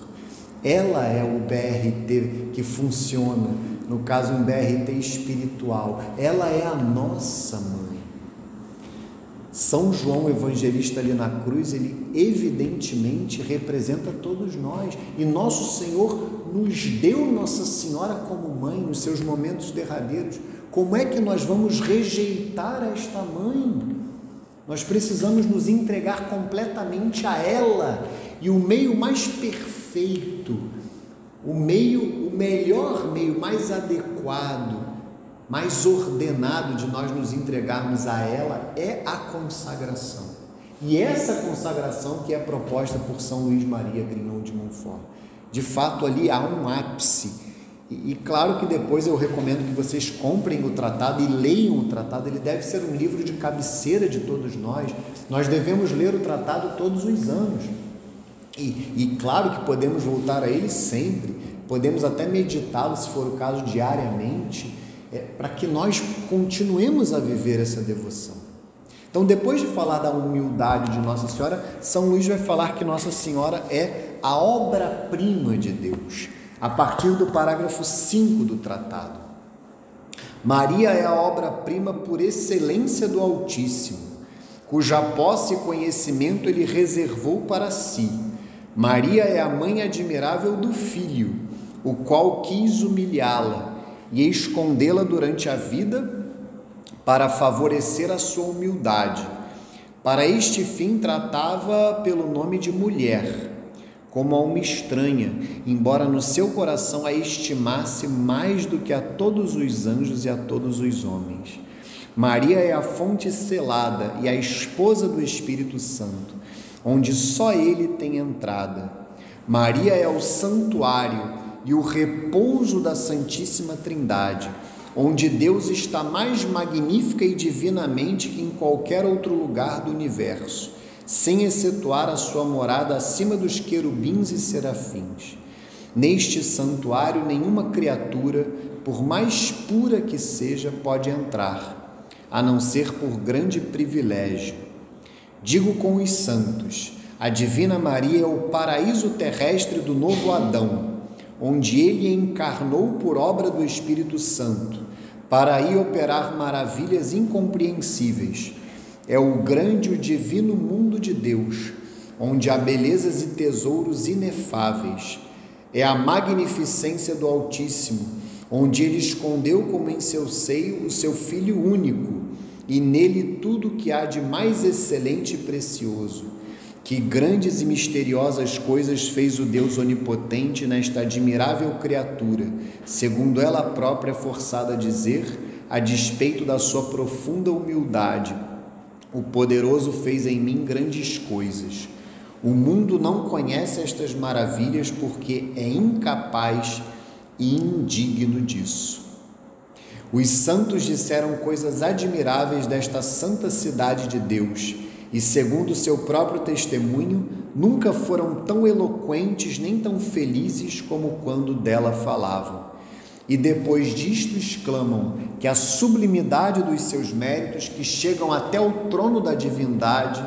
Ela é o BRT que funciona, no caso um BRT espiritual. Ela é a nossa mãe. São João Evangelista ali na cruz, ele evidentemente representa todos nós, e Nosso Senhor nos deu Nossa Senhora como mãe nos seus momentos derradeiros. Como é que nós vamos rejeitar esta mãe? Nós precisamos nos entregar completamente a ela, e o meio mais perfeito, o melhor meio, mais adequado, mais ordenado de nós nos entregarmos a ela é a consagração. E essa consagração que é proposta por São Luís Maria Grignon de Montfort. De fato, ali há um ápice. E claro que depois eu recomendo que vocês comprem o tratado e leiam o tratado. Ele deve ser um livro de cabeceira de todos nós. Nós devemos ler o tratado todos os anos. E claro que podemos voltar a ele sempre. Podemos até meditá-lo, se for o caso, diariamente, para que nós continuemos a viver essa devoção. Então, depois de falar da humildade de Nossa Senhora, São Luís vai falar que Nossa Senhora é a obra-prima de Deus, a partir do parágrafo 5 do tratado. Maria é a obra-prima por excelência do Altíssimo, cuja posse e conhecimento ele reservou para si. Maria é a mãe admirável do Filho, o qual quis humilhá-la e escondê-la durante a vida para favorecer a sua humildade. Para este fim tratava pelo nome de mulher, como a uma estranha, embora no seu coração a estimasse mais do que a todos os anjos e a todos os homens. Maria é a fonte selada e a esposa do Espírito Santo, onde só ele tem entrada. Maria é o santuário e o repouso da Santíssima Trindade, onde Deus está mais magnífica e divinamente que em qualquer outro lugar do universo, sem excetuar a sua morada acima dos querubins e serafins. Neste santuário, nenhuma criatura, por mais pura que seja, pode entrar, a não ser por grande privilégio. Digo com os santos, a Divina Maria é o paraíso terrestre do novo Adão, onde ele encarnou por obra do Espírito Santo, para aí operar maravilhas incompreensíveis. É o grande e o divino mundo de Deus, onde há belezas e tesouros inefáveis. É a magnificência do Altíssimo, onde ele escondeu como em seu seio o seu Filho único, e nele tudo que há de mais excelente e precioso. Que grandes e misteriosas coisas fez o Deus onipotente nesta admirável criatura, segundo ela própria é forçada a dizer, a despeito da sua profunda humildade. O poderoso fez em mim grandes coisas. O mundo não conhece estas maravilhas porque é incapaz e indigno disso. Os santos disseram coisas admiráveis desta santa cidade de Deus e, segundo seu próprio testemunho, nunca foram tão eloquentes nem tão felizes como quando dela falavam. E depois disto exclamam que a sublimidade dos seus méritos, que chegam até o trono da divindade,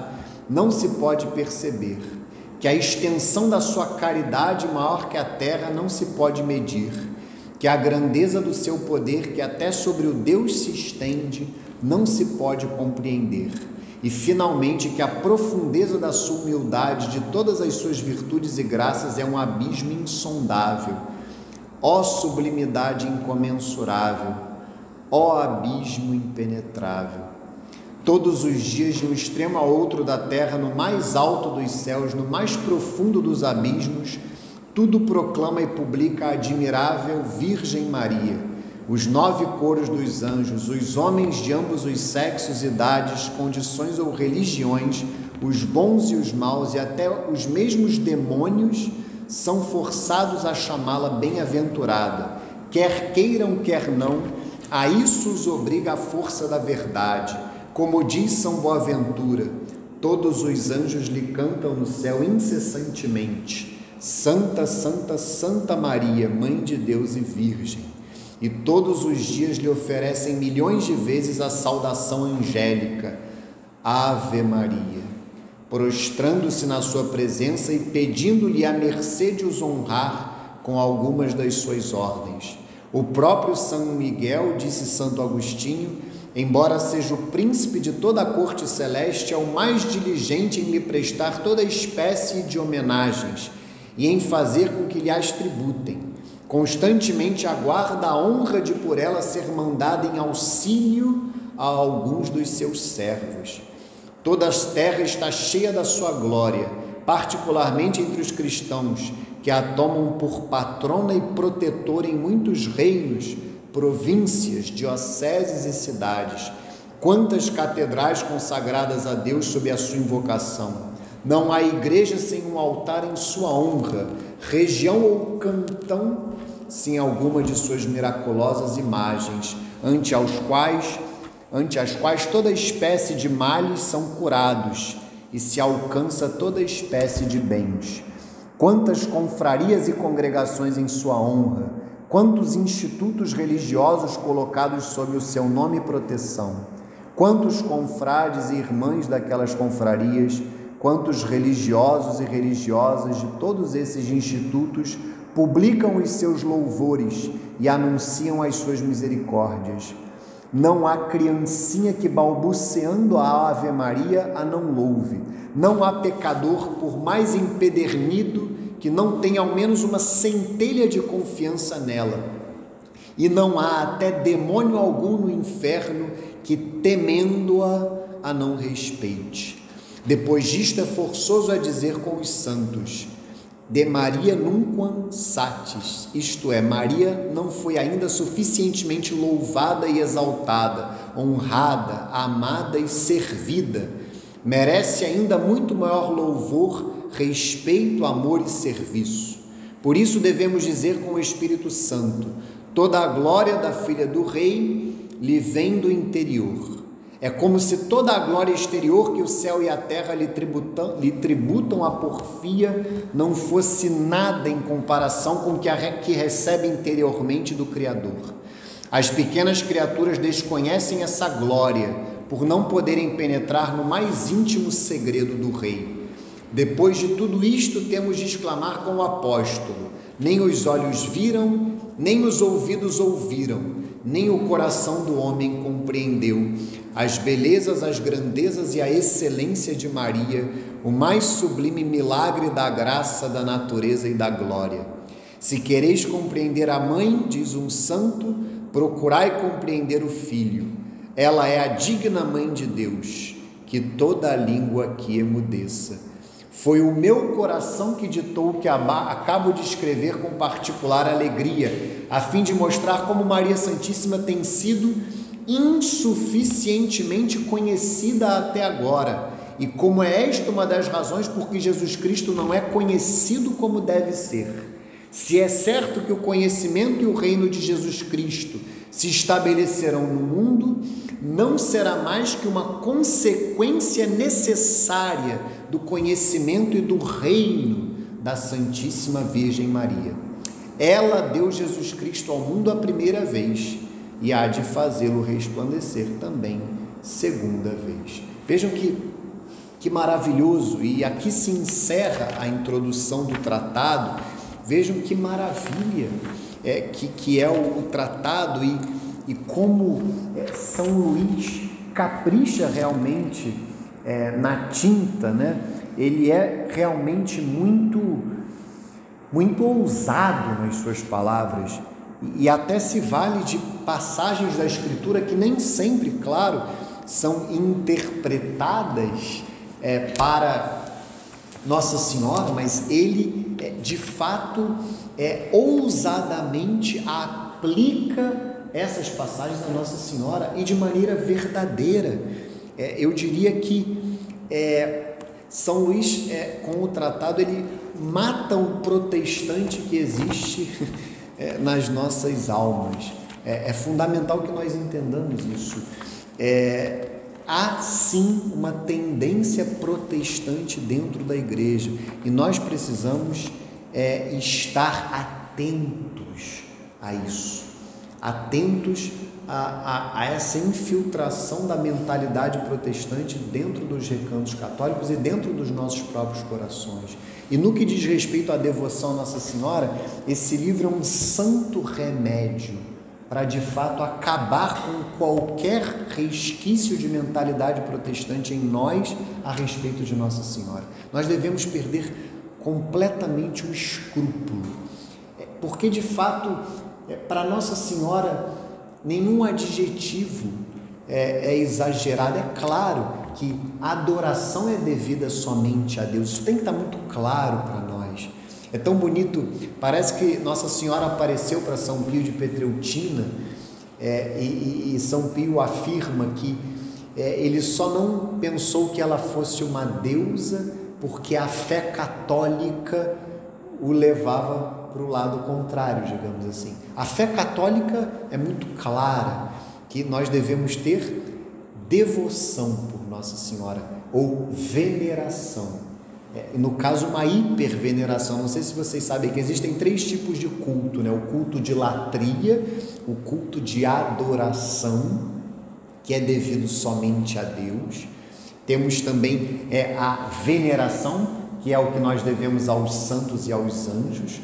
não se pode perceber, que a extensão da sua caridade maior que a terra não se pode medir, que a grandeza do seu poder, que até sobre o Deus se estende, não se pode compreender, e finalmente que a profundeza da sua humildade, de todas as suas virtudes e graças, é um abismo insondável. Ó sublimidade incomensurável, ó abismo impenetrável! Todos os dias, de um extremo a outro da terra, no mais alto dos céus, no mais profundo dos abismos, tudo proclama e publica a admirável Virgem Maria. Os 9 coros dos anjos, os homens de ambos os sexos, idades, condições ou religiões, os bons e os maus e até os mesmos demônios são forçados a chamá-la bem-aventurada. Quer queiram, quer não, a isso os obriga a força da verdade. Como diz São Boaventura, todos os anjos lhe cantam no céu incessantemente: Santa, Santa, Santa Maria, Mãe de Deus e Virgem. E todos os dias lhe oferecem milhões de vezes a saudação angélica: Ave Maria, prostrando-se na sua presença e pedindo-lhe a mercê de os honrar com algumas das suas ordens. O próprio São Miguel, disse Santo Agostinho, embora seja o príncipe de toda a corte celeste, é o mais diligente em lhe prestar toda espécie de homenagens e em fazer com que lhe as tributem. Constantemente aguarda a honra de por ela ser mandada em auxílio a alguns dos seus servos. Toda a terra está cheia da sua glória, particularmente entre os cristãos, que a tomam por patrona e protetora em muitos reinos, províncias, dioceses e cidades. Quantas catedrais consagradas a Deus sob a sua invocação! Não há igreja sem um altar em sua honra, região ou cantão sem alguma de suas miraculosas imagens, ante as quais toda espécie de males são curados e se alcança toda espécie de bens. Quantas confrarias e congregações em sua honra, quantos institutos religiosos colocados sob o seu nome e proteção, quantos confrades e irmãs daquelas confrarias, quantos religiosos e religiosas de todos esses institutos publicam os seus louvores e anunciam as suas misericórdias. Não há criancinha que, balbuciando a Ave Maria, a não louve. Não há pecador, por mais empedernido, que não tenha ao menos uma centelha de confiança nela. E não há até demônio algum no inferno que, temendo-a, a não respeite. Depois disto, é forçoso a dizer com os santos: de Maria nunquam satis, isto é, Maria não foi ainda suficientemente louvada e exaltada, honrada, amada e servida. Merece ainda muito maior louvor, respeito, amor e serviço. Por isso devemos dizer com o Espírito Santo: toda a glória da filha do rei lhe vem do interior. É como se toda a glória exterior que o céu e a terra lhe tributam a porfia não fosse nada em comparação com o que recebe interiormente do Criador. As pequenas criaturas desconhecem essa glória por não poderem penetrar no mais íntimo segredo do Rei. Depois de tudo isto, temos de exclamar com o apóstolo: nem os olhos viram, nem os ouvidos ouviram, nem o coração do homem compreendeu as belezas, as grandezas e a excelência de Maria, o mais sublime milagre da graça, da natureza e da glória. Se quereis compreender a mãe, diz um santo, procurai compreender o filho. Ela é a digna mãe de Deus, que toda a língua aqui emudeça. Foi o meu coração que ditou o que acabo de escrever com particular alegria, a fim de mostrar como Maria Santíssima tem sido insuficientemente conhecida até agora, e como é esta uma das razões por que Jesus Cristo não é conhecido como deve ser. Se é certo que o conhecimento e o reino de Jesus Cristo se estabelecerão no mundo, não será mais que uma consequência necessária do conhecimento e do reino da Santíssima Virgem Maria. Ela deu Jesus Cristo ao mundo a primeira vez e há de fazê-lo resplandecer também segunda vez. Vejam que maravilhoso, e aqui se encerra a introdução do tratado. Vejam que maravilha que é o tratado, e como São Luís capricha realmente na tinta, né? Ele é realmente muito ousado nas suas palavras, e até se vale de passagens da Escritura que nem sempre, claro, são interpretadas para Nossa Senhora, mas ele, de fato, ousadamente aplica essas passagens da Nossa Senhora, e de maneira verdadeira. Eu diria que São Luís, com o tratado, ele mata o protestante que existe nas nossas almas. É fundamental que nós entendamos isso. Há sim uma tendência protestante dentro da igreja, e nós precisamos estar atentos a isso, atentos a essa infiltração da mentalidade protestante dentro dos recantos católicos e dentro dos nossos próprios corações. E no que diz respeito à devoção a Nossa Senhora, esse livro é um santo remédio para, de fato, acabar com qualquer resquício de mentalidade protestante em nós a respeito de Nossa Senhora. Nós devemos perder completamente o escrúpulo, porque, de fato, para Nossa Senhora, nenhum adjetivo é exagerado. É claro que a adoração é devida somente a Deus, isso tem que estar muito claro para nós. É tão bonito, parece que Nossa Senhora apareceu para São Pio de Petreutina, e São Pio afirma que ele só não pensou que ela fosse uma deusa porque a fé católica o levava para o lado contrário, digamos assim. A fé católica é muito clara que nós devemos ter devoção por Nossa Senhora, ou veneração. No caso, uma hiperveneração. Não sei se vocês sabem que existem 3 tipos de culto, né? O culto de latria, o culto de adoração, que é devido somente a Deus. Temos também a veneração, que é o que nós devemos aos santos e aos anjos.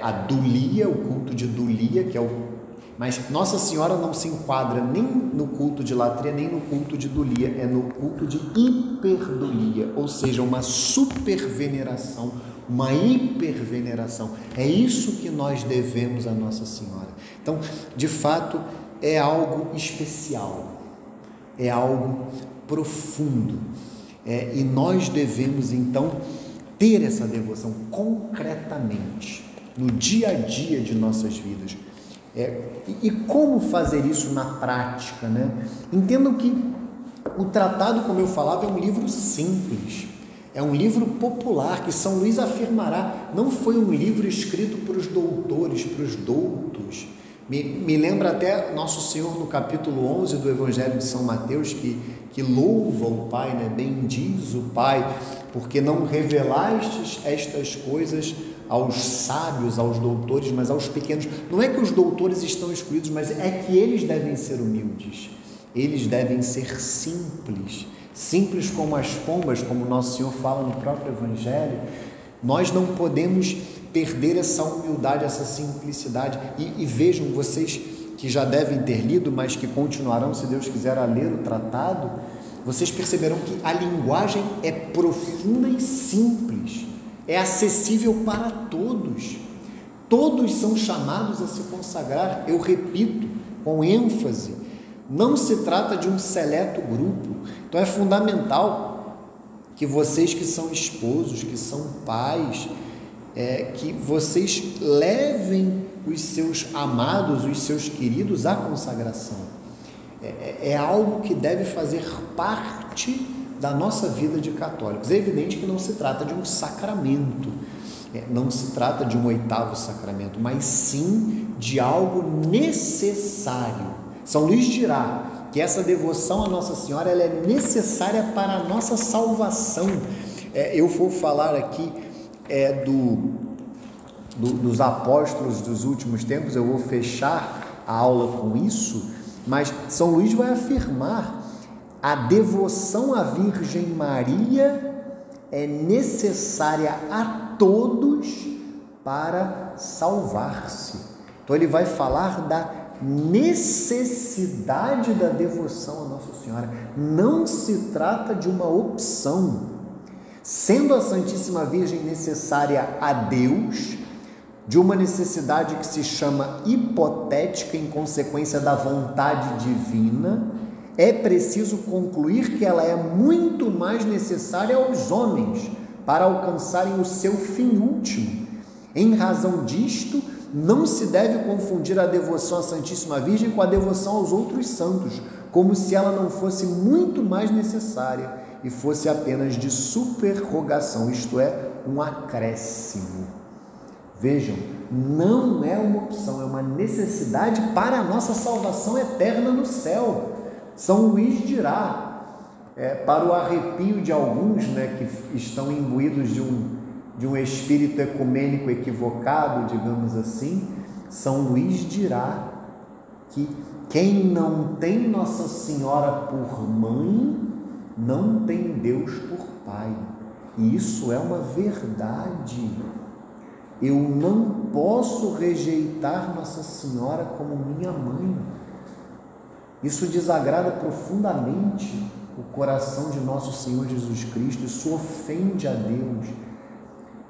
A dulia, o culto de dulia, que é o... Mas Nossa Senhora não se enquadra nem no culto de latria, nem no culto de dulia, é no culto de hiperdulia, ou seja, uma superveneração, uma hiperveneração. É isso que nós devemos a Nossa Senhora. Então, de fato, é algo especial, é algo profundo, e nós devemos, então, ter essa devoção concretamente, no dia a dia de nossas vidas. E como fazer isso na prática, né? Entendam que o tratado, como eu falava, é um livro simples, é um livro popular, que São Luís afirmará, não foi um livro escrito para os doutores, para os doutos. Me lembra até Nosso Senhor no capítulo 11 do Evangelho de São Mateus, que louva o Pai, né? Bendiz o Pai, porque não revelastes estas coisas aos sábios, aos doutores, mas aos pequenos. Não é que os doutores estão excluídos, mas é que eles devem ser humildes, eles devem ser simples, simples como as pombas, como Nosso Senhor fala no próprio Evangelho. Nós não podemos perder essa humildade, essa simplicidade. E vejam, vocês que já devem ter lido, mas que continuarão, se Deus quiser, a ler o tratado, vocês perceberão que a linguagem é profunda e simples, é acessível para todos. Todos são chamados a se consagrar, eu repito, com ênfase. Não se trata de um seleto grupo. Então é fundamental que vocês que são esposos, que são pais, que vocês levem os seus amados, os seus queridos à consagração. É algo que deve fazer parte da nossa vida de católicos. É evidente que não se trata de um sacramento, não se trata de um 8º sacramento, mas sim de algo necessário. São Luís dirá que essa devoção à Nossa Senhora ela é necessária para a nossa salvação. Eu vou falar aqui dos apóstolos dos últimos tempos, eu vou fechar a aula com isso, mas São Luís vai afirmar: a devoção à Virgem Maria é necessária a todos para salvar-se. Então ele vai falar da necessidade da devoção à Nossa Senhora. Não se trata de uma opção. Sendo a Santíssima Virgem necessária a Deus, de uma necessidade que se chama hipotética em consequência da vontade divina, é preciso concluir que ela é muito mais necessária aos homens para alcançarem o seu fim último. Em razão disto, não se deve confundir a devoção à Santíssima Virgem com a devoção aos outros santos, como se ela não fosse muito mais necessária e fosse apenas de superrogação, isto é, um acréscimo. Vejam, não é uma opção, é uma necessidade para a nossa salvação eterna no céu. São Luís dirá, para o arrepio de alguns, que estão imbuídos de um espírito ecumênico equivocado, digamos assim, São Luís dirá que quem não tem Nossa Senhora por mãe, não tem Deus por pai. E isso é uma verdade. Eu não posso rejeitar Nossa Senhora como minha mãe. Isso desagrada profundamente o coração de nosso Senhor Jesus Cristo, isso ofende a Deus.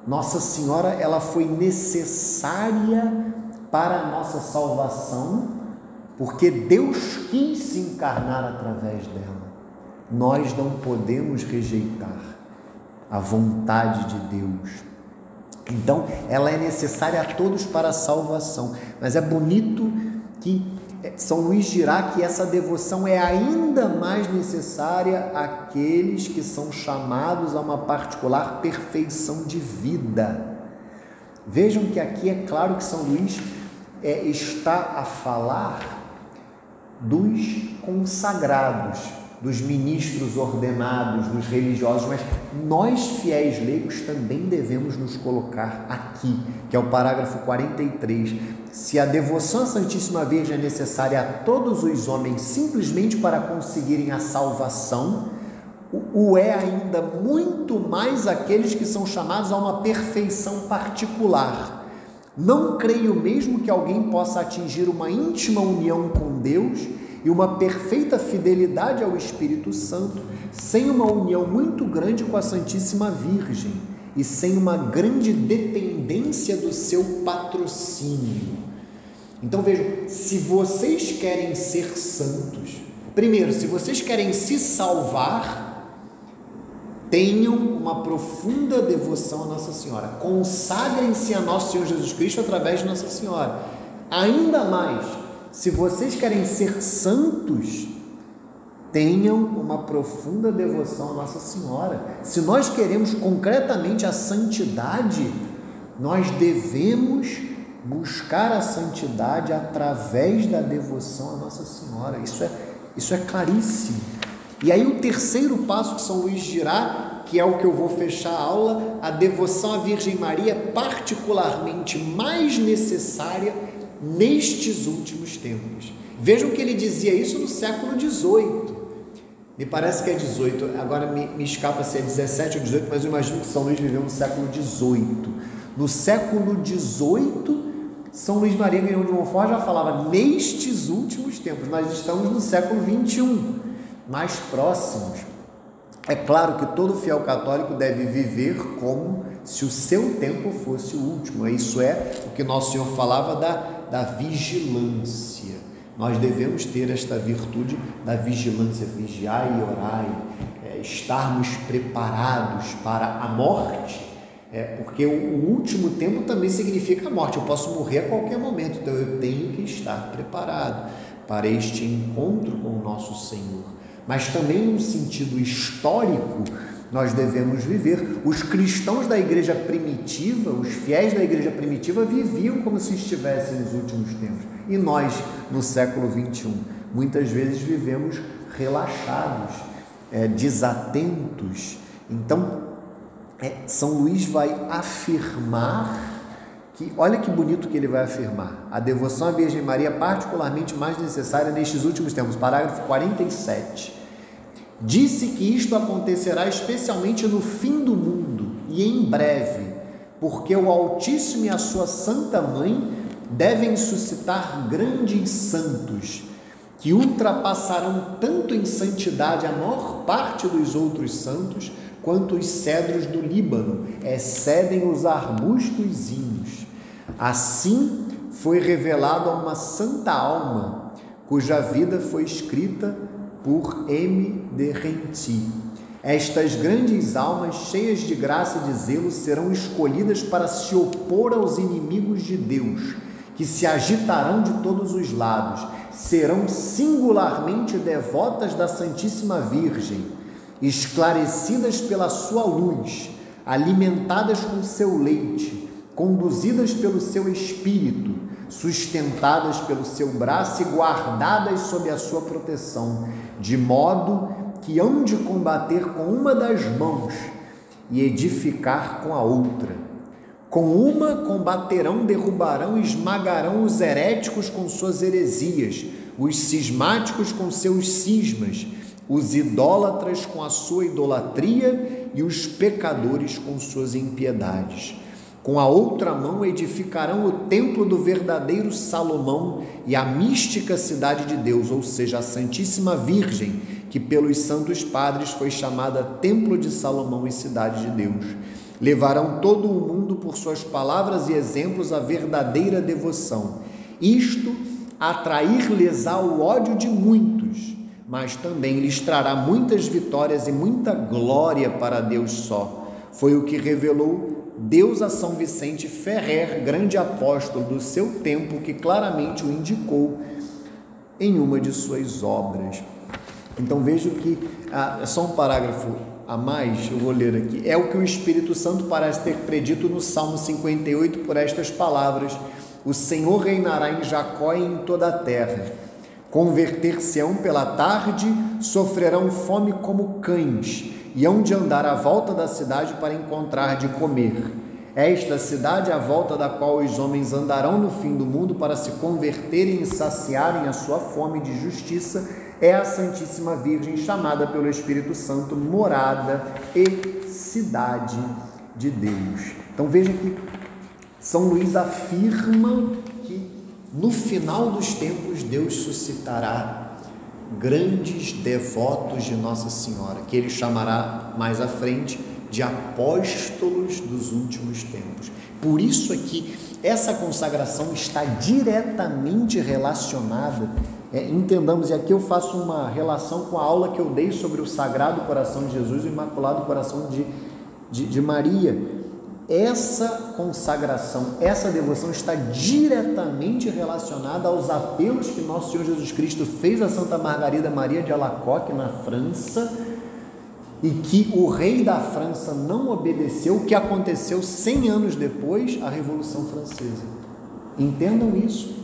Nossa Senhora, ela foi necessária para a nossa salvação, porque Deus quis se encarnar através dela. Nós não podemos rejeitar a vontade de Deus. Então, ela é necessária a todos para a salvação. Mas é bonito que São Luís dirá que essa devoção é ainda mais necessária àqueles que são chamados a uma particular perfeição de vida. Vejam que aqui é claro que São Luís está a falar dos consagrados, dos ministros ordenados, dos religiosos, mas nós fiéis leigos também devemos nos colocar aqui, que é o parágrafo 43. Se a devoção à Santíssima Virgem é necessária a todos os homens simplesmente para conseguirem a salvação, o é ainda muito mais aqueles que são chamados a uma perfeição particular. Não creio mesmo que alguém possa atingir uma íntima união com Deus e uma perfeita fidelidade ao Espírito Santo sem uma união muito grande com a Santíssima Virgem e sem uma grande dependência do seu patrocínio. Então vejam, se vocês querem ser santos, primeiro, se vocês querem se salvar, tenham uma profunda devoção a Nossa Senhora, consagrem-se a nosso Senhor Jesus Cristo através de Nossa Senhora. Ainda mais, se vocês querem ser santos, tenham uma profunda devoção a Nossa Senhora. Se nós queremos concretamente a santidade, nós devemos buscar a santidade através da devoção a Nossa Senhora. Isso é claríssimo. E aí o terceiro passo que São Luís dirá, que é o que eu vou fechar a aula, a devoção à Virgem Maria é particularmente mais necessária nestes últimos tempos. Vejam que ele dizia isso no século XVIII. Me parece que é 18, agora me escapa se é 17 ou 18, mas eu imagino que São Luís viveu no século XVIII. No século XVIII, São Luís Maria Grignion de Montfort já falava nestes últimos tempos. Nós estamos no século XXI, mais próximos. É claro que todo fiel católico deve viver como se o seu tempo fosse o último. Isso é o que Nosso Senhor falava da vigilância. Nós devemos ter esta virtude da vigilância, vigiai e orai, estarmos preparados para a morte, porque o último tempo também significa a morte. Eu posso morrer a qualquer momento, então eu tenho que estar preparado para este encontro com o nosso Senhor. Mas também num sentido histórico, nós devemos viver. Os cristãos da igreja primitiva, os fiéis da igreja primitiva viviam como se estivessem nos últimos tempos. E nós, no século XXI, muitas vezes vivemos relaxados, desatentos. Então, São Luís vai afirmar que, olha que bonito que ele vai afirmar, a devoção à Virgem Maria é particularmente mais necessária nestes últimos tempos. Parágrafo 47. Disse que isto acontecerá especialmente no fim do mundo e em breve, porque o Altíssimo e a sua Santa Mãe devem suscitar grandes santos, que ultrapassarão tanto em santidade a maior parte dos outros santos, quanto os cedros do Líbano excedem os arbustos. Assim foi revelado a uma santa alma, cuja vida foi escrita por M. de Renty. Estas grandes almas, cheias de graça e de zelo, serão escolhidas para se opor aos inimigos de Deus, que se agitarão de todos os lados. Serão singularmente devotas da Santíssima Virgem, esclarecidas pela sua luz, alimentadas com seu leite, conduzidas pelo seu espírito, sustentadas pelo seu braço e guardadas sob a sua proteção, de modo que hão de combater com uma das mãos e edificar com a outra. Com uma combaterão, derrubarão e esmagarão os heréticos com suas heresias, os cismáticos com seus cismas, os idólatras com a sua idolatria e os pecadores com suas impiedades. Com a outra mão edificarão o templo do verdadeiro Salomão e a mística cidade de Deus, ou seja, a Santíssima Virgem, que pelos santos padres foi chamada Templo de Salomão e Cidade de Deus. Levarão todo o mundo por suas palavras e exemplos à verdadeira devoção. Isto atrair-lhes-á o ódio de muitos, mas também lhes trará muitas vitórias e muita glória para Deus só. Foi o que revelou Deus a São Vicente Ferrer, grande apóstolo do seu tempo, que claramente o indicou em uma de suas obras. Então vejo que, é só um parágrafo a mais, eu vou ler aqui, é o que o Espírito Santo parece ter predito no Salmo 58 por estas palavras: o Senhor reinará em Jacó e em toda a terra. Converter-se-ão pela tarde, sofrerão fome como cães, e hão de andar à volta da cidade para encontrar de comer. Esta cidade, à volta da qual os homens andarão no fim do mundo para se converterem e saciarem a sua fome de justiça, é a Santíssima Virgem, chamada pelo Espírito Santo morada e cidade de Deus. Então veja que São Luís afirma que no final dos tempos Deus suscitará grandes devotos de Nossa Senhora, que ele chamará mais à frente de apóstolos dos últimos tempos. Por isso aqui essa consagração está diretamente relacionada, entendamos, e aqui eu faço uma relação com a aula que eu dei sobre o Sagrado Coração de Jesus e o Imaculado Coração de Maria. Essa consagração, essa devoção está diretamente relacionada aos apelos que nosso Senhor Jesus Cristo fez a Santa Margarida Maria de Alacoque, na França, e que o rei da França não obedeceu, o que aconteceu 100 anos depois, a Revolução Francesa. Entendam isso.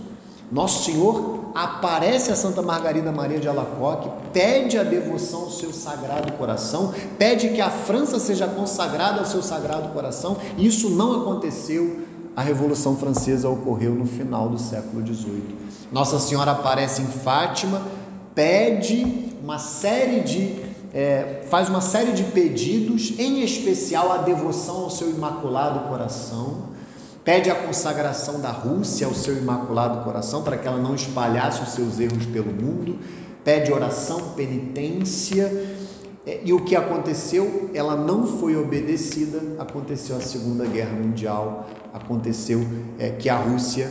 Nosso Senhor aparece a Santa Margarida Maria de Alacoque, pede a devoção ao seu Sagrado Coração, pede que a França seja consagrada ao seu Sagrado Coração. Isso não aconteceu. A Revolução Francesa ocorreu no final do século XVIII. Nossa Senhora aparece em Fátima, pede uma série de faz uma série de pedidos, em especial a devoção ao seu Imaculado Coração, pede a consagração da Rússia ao seu Imaculado Coração, para que ela não espalhasse os seus erros pelo mundo, pede oração, penitência, e o que aconteceu? Ela não foi obedecida, aconteceu a Segunda Guerra Mundial, aconteceu que a Rússia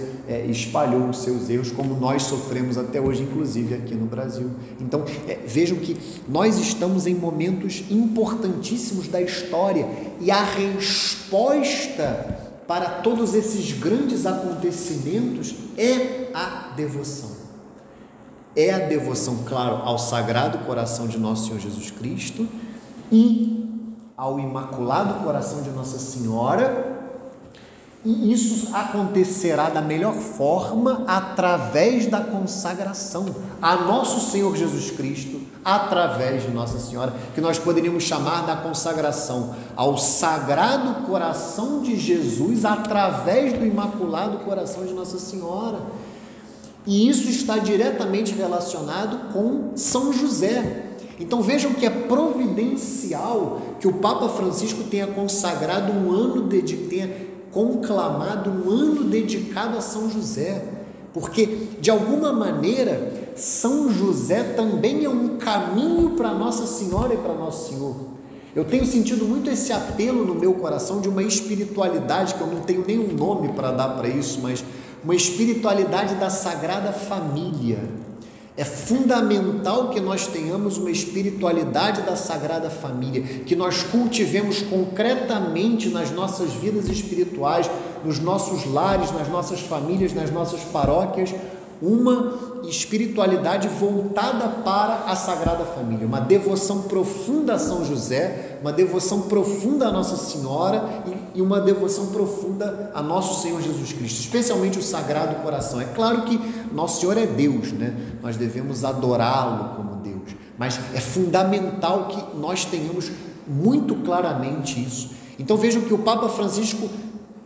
espalhou os seus erros, como nós sofremos até hoje, inclusive aqui no Brasil. Então, vejam que nós estamos em momentos importantíssimos da história, e a resposta para todos esses grandes acontecimentos é a devoção. É a devoção, claro, ao Sagrado Coração de Nosso Senhor Jesus Cristo e ao Imaculado Coração de Nossa Senhora, e isso acontecerá da melhor forma através da consagração a Nosso Senhor Jesus Cristo, através de Nossa Senhora, que nós poderíamos chamar da consagração ao Sagrado Coração de Jesus através do Imaculado Coração de Nossa Senhora. E isso está diretamente relacionado com São José. Então vejam que é providencial que o Papa Francisco tenha consagrado tenha conclamado um ano dedicado a São José, porque de alguma maneira São José também é um caminho para Nossa Senhora e para Nosso Senhor. Eu tenho sentido muito esse apelo no meu coração de uma espiritualidade, que eu não tenho nenhum nome para dar para isso, mas uma espiritualidade da Sagrada Família. É fundamental que nós tenhamos uma espiritualidade da Sagrada Família, que nós cultivemos concretamente nas nossas vidas espirituais, nos nossos lares, nas nossas famílias, nas nossas paróquias, uma espiritualidade voltada para a Sagrada Família, uma devoção profunda a São José, uma devoção profunda a Nossa Senhora e uma devoção profunda a Nosso Senhor Jesus Cristo, especialmente o Sagrado Coração. É claro que Nosso Senhor é Deus, né? Nós devemos adorá-lo como Deus, mas é fundamental que nós tenhamos muito claramente isso. Então vejam que o Papa Francisco,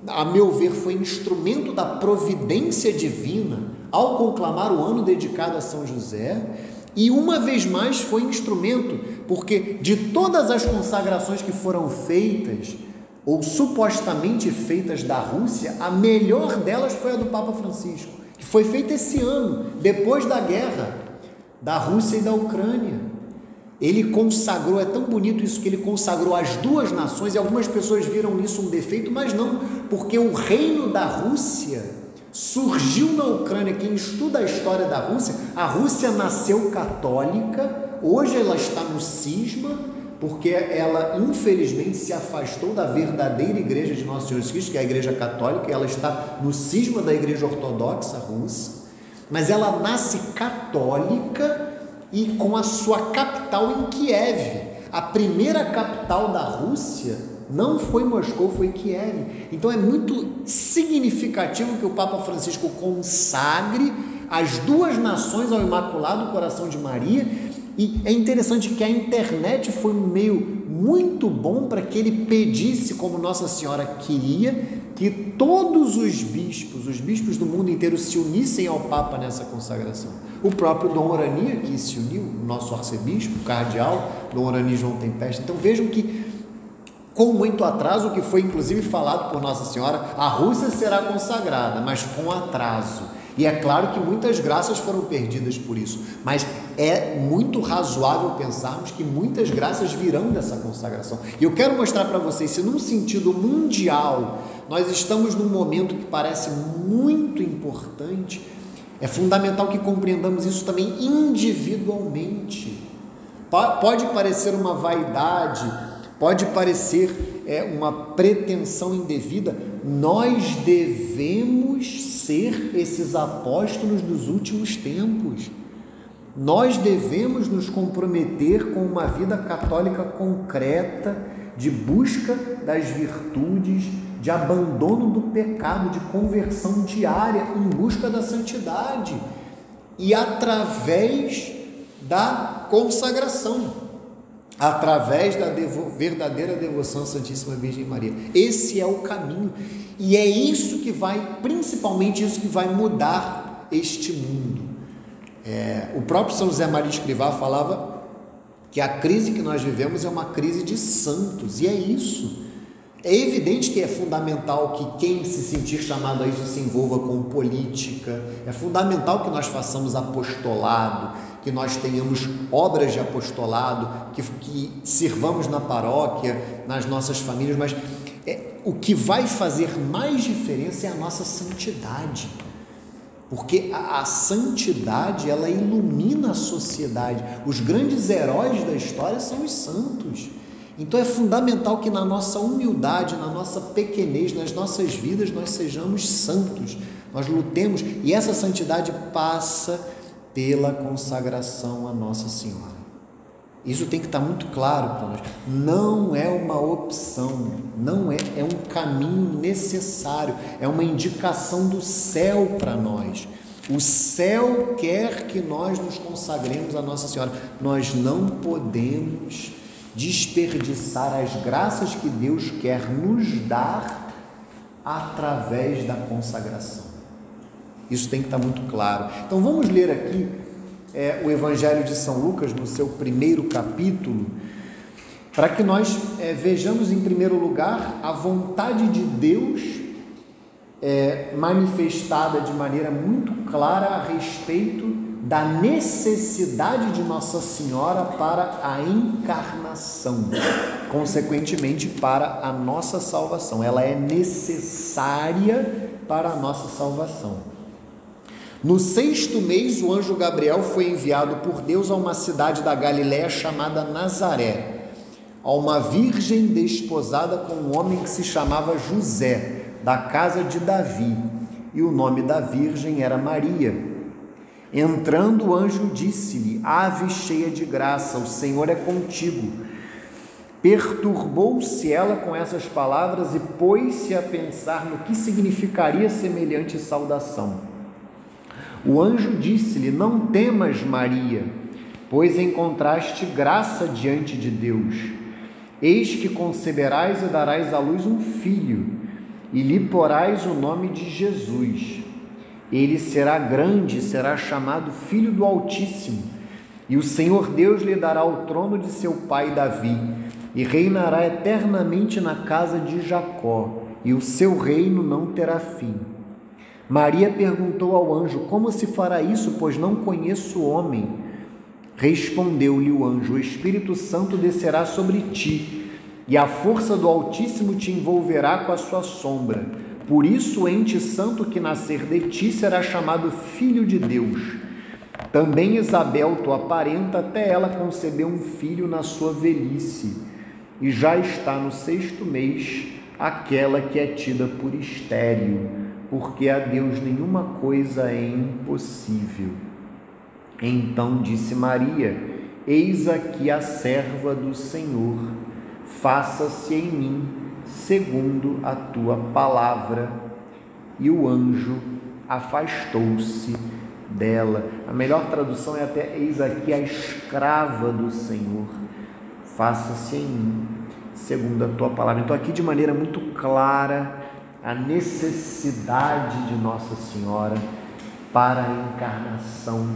a meu ver, foi instrumento da providência divina ao conclamar o ano dedicado a São José, e uma vez mais foi instrumento, porque de todas as consagrações que foram feitas, ou supostamente feitas da Rússia, a melhor delas foi a do Papa Francisco, que foi feita esse ano, depois da guerra da Rússia e da Ucrânia. Ele consagrou, é tão bonito isso, que ele consagrou as duas nações, e algumas pessoas viram nisso um defeito, mas não, porque o reino da Rússia surgiu na Ucrânia. Quem estuda a história da Rússia, a Rússia nasceu católica, hoje ela está no cisma, porque ela infelizmente se afastou da verdadeira igreja de Nosso Senhor Jesus Cristo, que é a igreja católica, e ela está no cisma da igreja ortodoxa russa, mas ela nasce católica e com a sua capital em Kiev. A primeira capital da Rússia não foi Moscou, foi Kiev. Então é muito significativo que o Papa Francisco consagre as duas nações ao Imaculado Coração de Maria, e é interessante que a internet foi um meio muito bom para que ele pedisse, como Nossa Senhora queria, que todos os bispos do mundo inteiro se unissem ao Papa nessa consagração. O próprio Dom Orani aqui se uniu, o nosso arcebispo, o cardeal, Dom Orani João Tempeste. Então vejam que, com muito atraso, o que foi inclusive falado por Nossa Senhora, a Rússia será consagrada, mas com atraso. E é claro que muitas graças foram perdidas por isso, mas é muito razoável pensarmos que muitas graças virão dessa consagração. E eu quero mostrar para vocês, se num sentido mundial nós estamos num momento que parece muito importante, é fundamental que compreendamos isso também individualmente. Pode parecer uma vaidade, pode parecer uma pretensão indevida, nós devemos ser esses apóstolos dos últimos tempos. Nós devemos nos comprometer com uma vida católica concreta, de busca das virtudes, de abandono do pecado, de conversão diária em busca da santidade e através da consagração, através da verdadeira devoção à Santíssima Virgem Maria. Esse é o caminho e é isso que vai, principalmente isso que vai mudar este mundo. O próprio São José Maria Escrivá falava que a crise que nós vivemos é uma crise de santos, e é isso. É evidente que é fundamental que quem se sentir chamado a isso se envolva com política, é fundamental que nós façamos apostolado, que nós tenhamos obras de apostolado, que sirvamos na paróquia, nas nossas famílias, mas o que vai fazer mais diferença é a nossa santidade, porque a santidade, ela ilumina a sociedade. Os grandes heróis da história são os santos. Então é fundamental que na nossa humildade, na nossa pequenez, nas nossas vidas, nós sejamos santos, nós lutemos, e essa santidade passa pela consagração a Nossa Senhora. Isso tem que estar muito claro para nós. Não é uma opção, é um caminho necessário, é uma indicação do céu para nós. O céu quer que nós nos consagremos a Nossa Senhora. Nós não podemos desperdiçar as graças que Deus quer nos dar através da consagração. Isso tem que estar muito claro. Então vamos ler aqui o Evangelho de São Lucas no seu primeiro capítulo, para que nós vejamos em primeiro lugar a vontade de Deus manifestada de maneira muito clara a respeito da necessidade de Nossa Senhora para a encarnação, consequentemente para a nossa salvação. Ela é necessária para a nossa salvação. No 6º mês, o anjo Gabriel foi enviado por Deus a uma cidade da Galiléia chamada Nazaré, a uma virgem desposada com um homem que se chamava José, da casa de Davi, e o nome da virgem era Maria. Entrando, o anjo disse-lhe: Ave cheia de graça, o Senhor é contigo. Perturbou-se ela com essas palavras e pôs-se a pensar no que significaria semelhante saudação. O anjo disse-lhe: Não temas, Maria, pois encontraste graça diante de Deus. Eis que conceberás e darás à luz um filho, e lhe porás o nome de Jesus. Ele será grande e será chamado Filho do Altíssimo, e o Senhor Deus lhe dará o trono de seu pai Davi, e reinará eternamente na casa de Jacó, e o seu reino não terá fim. Maria perguntou ao anjo: Como se fará isso, pois não conheço o homem? Respondeu-lhe o anjo: O Espírito Santo descerá sobre ti, e a força do Altíssimo te envolverá com a sua sombra. Por isso o ente santo que nascer de ti será chamado Filho de Deus. Também Isabel, tua parenta, até ela concebeu um filho na sua velhice, e já está no 6º mês aquela que é tida por estéril, porque a Deus nenhuma coisa é impossível. Então disse Maria: Eis aqui a serva do Senhor, faça-se em mim segundo a tua palavra. E o anjo afastou-se dela. A melhor tradução é até: Eis aqui a escrava do Senhor, faça-se em mim segundo a tua palavra. Então aqui de maneira muito clara a necessidade de Nossa Senhora para a encarnação,